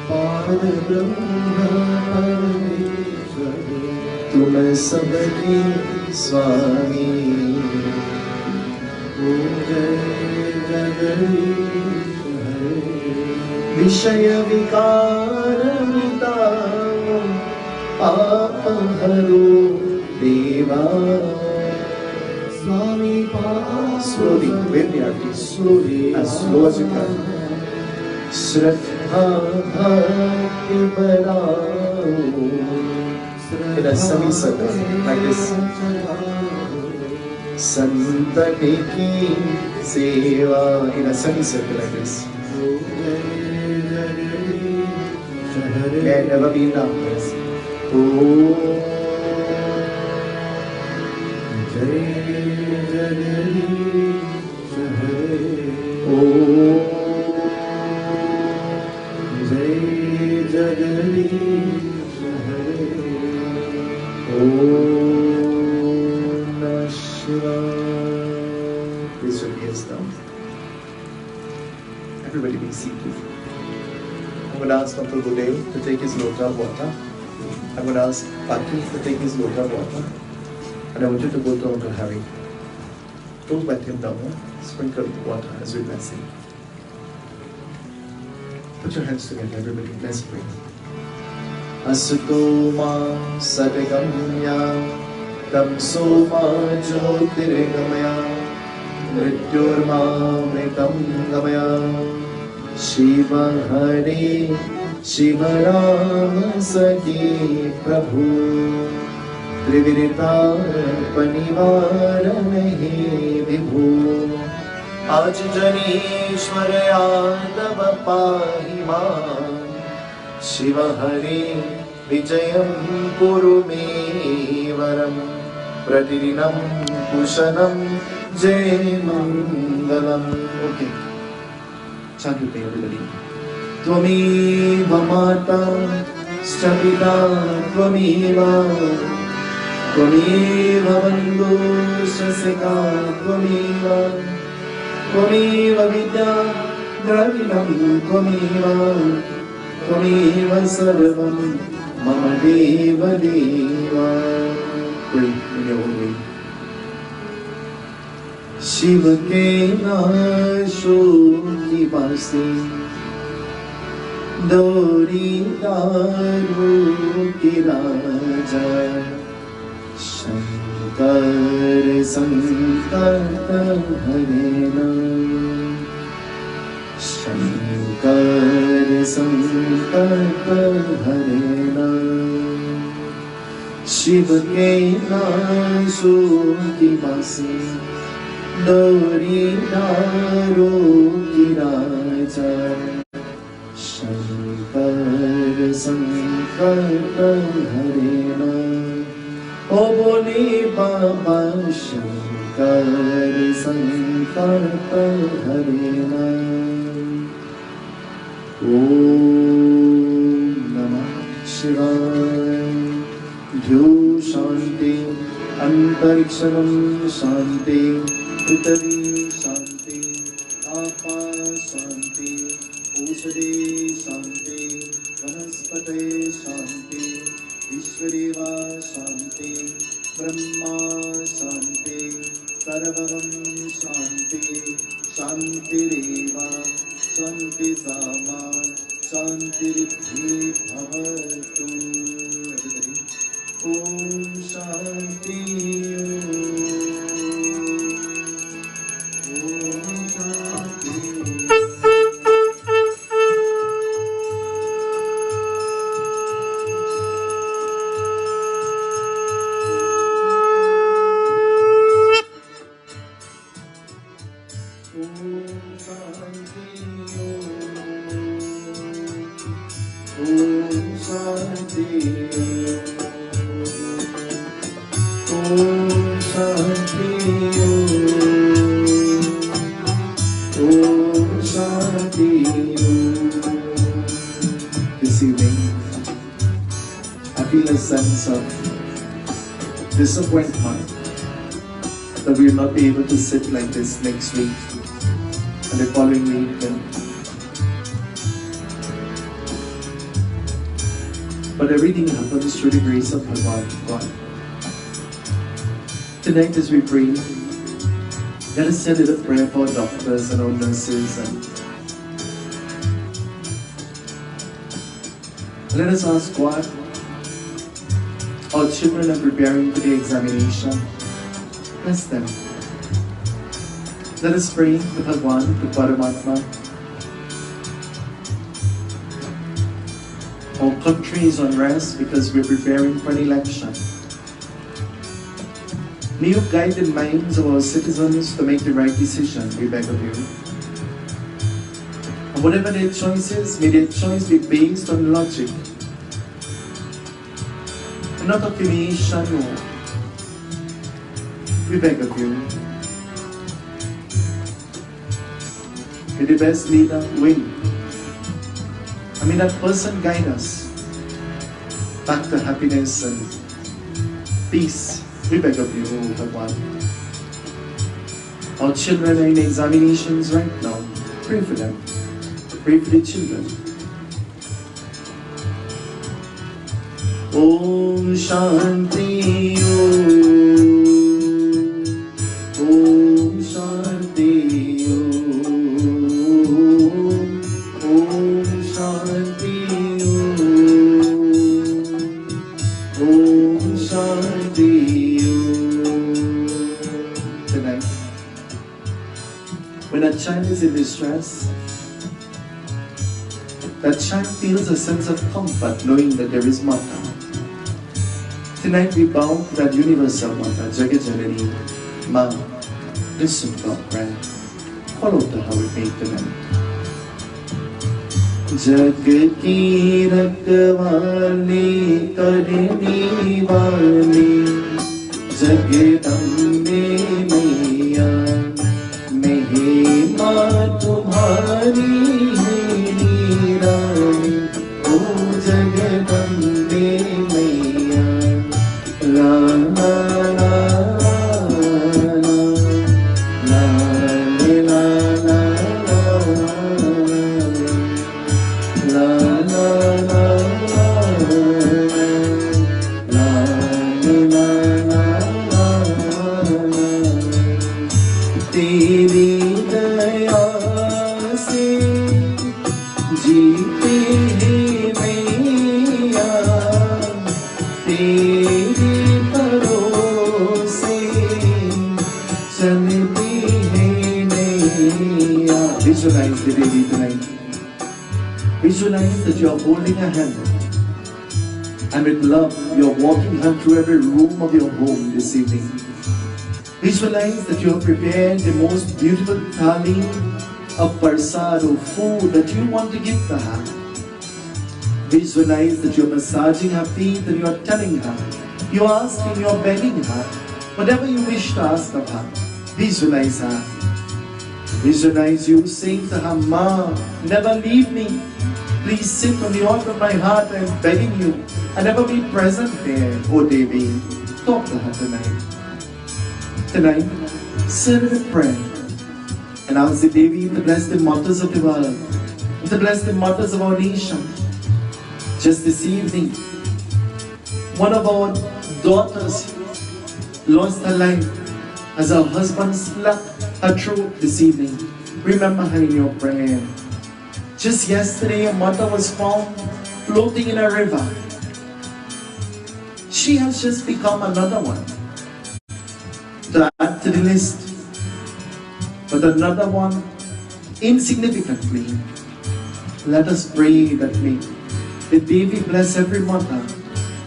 Parabrahma Parameshwara. Tum sabki Swami. Om Jai Jagadish Hare. Vishaya Vikara Mitamo, Apaharo Deva. Swami slowly, wave the arti, slowly, as slow as you can. Shraddha Bhakti Barao. In a semicircle, like this. Santani ki seva. In a semicircle like this. May I never be down. Yes. Please your ears down. Everybody be seated. I'm going to ask Uncle Budeo to take his lota of water. I'm going to ask Paki to take his lota of water. And I want you to go to Uncle Harry. Don't wet him down. Sprinkle water as we bless him. Put your hands together, everybody. Let's pray. Asutoma Sadagamya Tamsoma Jyotirgamaya Mrityurma Mritam Gamaya Shiva Hare Shiva Rama Saki Prabhu Trivirita Panivara Nahi Vibhu Aaj Janishwar Yadav Pahiman Shiva Hare Vijayam Kuru Me Varam Pratidinam Kushanam Jai Mangalam. Okay. Chant with me, everybody. Tvameva Mata Stapita Tvameva Tvameva Bandhu Shasika Tvameva Tvameva Vidya Dravidam Tvameva Tvameva Sarvam Mama Deva Deva. Pray in your own way. Shiva ke naasho ki basi Dori daru ki raja Shankar Sankata Harena Shankar Sankata Harena Shiva ke naasho ki basi Dori daru ki raja Shankar Sankata Harena. O Bole Baba Shankar Sankata Harena. Om Namah Shivaya. Dhyu Shanti Antarikshanam Shanti Prithvi Shanti Apa Shanti Ushade Shanti Vanaspate Shanti Ishwareva Shanti Brahma Shanti Sarvam Shanti Shantireva Shanti Sama Shantiridhi Bhavatu. Everybody. Om Shanti. This evening, I feel a sense of disappointment that we will not be able to sit like this next week and the following week. But everything happens through the grace of God. Tonight as we pray, let us send a little prayer for our doctors and our nurses, and let us ask God. Our children are preparing for the examination. Bless them. Let us pray to Bhagwan, to Paramatma. Our country is on rest because we're preparing for an election. May you guide the minds of our citizens to make the right decision, we beg of you. And whatever their choices, may their choice be based on logic, and not affiliation. We beg of you. May the best leader win. And may that person guide us back to happiness and peace. We beg of you, Bhagwan. Our children are in examinations right now. Pray for them. Pray for the children. Om Shanti Om. Om Shanti Om. Om Shanti Om. Om Shanti Om. Tonight, when a child is in distress, that child feels a sense of comfort knowing that there is Mother. Tonight we bow to that universal Mother, Jagat Janani, Ma, listen to our prayer. Call out to her with me tonight. Jagat ki rakvali karni wali, Jagadambe Maiya, महिमा तुम्हारी है निराली, ओ जगदम्बे मैया। ला ला ला ला ला ला ला ला ला तेरी दया से जीते हैं मैया, तेरे भरोसे चलती है नैया. Visualize the baby tonight. Visualize that you are holding a hand, and with love you are walking her through every room of your home this evening. Visualize that you have prepared the most beautiful thali of prasad or food that you want to give to her. Visualize that you are massaging her feet and you are telling her, you are asking, you are begging her, whatever you wish to ask of her. Visualize her. Visualize you saying to her, Ma, never leave me. Please sit on the altar of my heart. I am begging you. And never be present there, O Devi. Talk to her tonight. Tonight, say a prayer and ask the Devi to bless the mothers of the world, to bless the mothers of our nation. Just this evening, one of our daughters lost her life as her husband slapped her throat this evening. Remember her in your prayer. Just yesterday, a mother was found floating in a river. She has just become another one to add to the list, but another one insignificantly. Let us pray that may the Devi bless every mother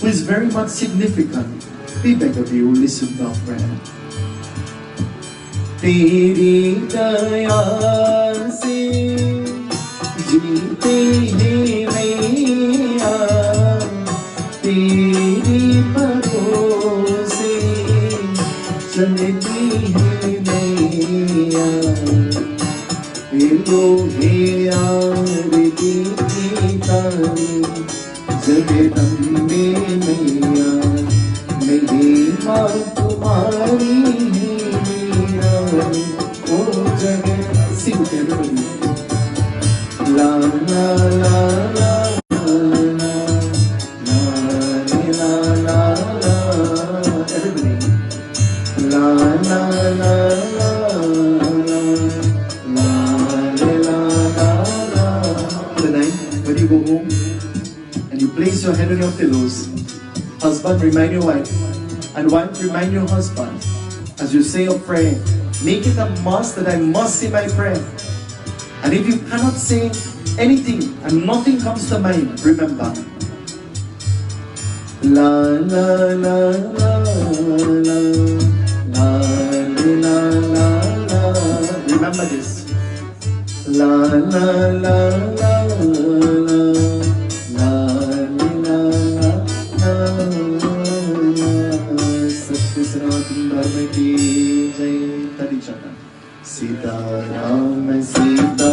who is very much significant. We beg of you, listen to our prayer. Teri daya se jeete hai maiya, teri bharose चलती है नैया, लोहे आरती की तारी, जगदम्बे मैया, महिमा तुम्हारी है निराली, ओ जगत. Sing with everybody. La la la la. Tonight, when you go home and you place your head on your pillows, husband remind your wife, and wife remind your husband. As you say your prayer, make it a must that I must say my prayer. And if you cannot say anything and nothing comes to mind, remember. La la la la la. La la la la la la la la सत्य सनातन धर्म की जय। तरी चरण सीता राम सीता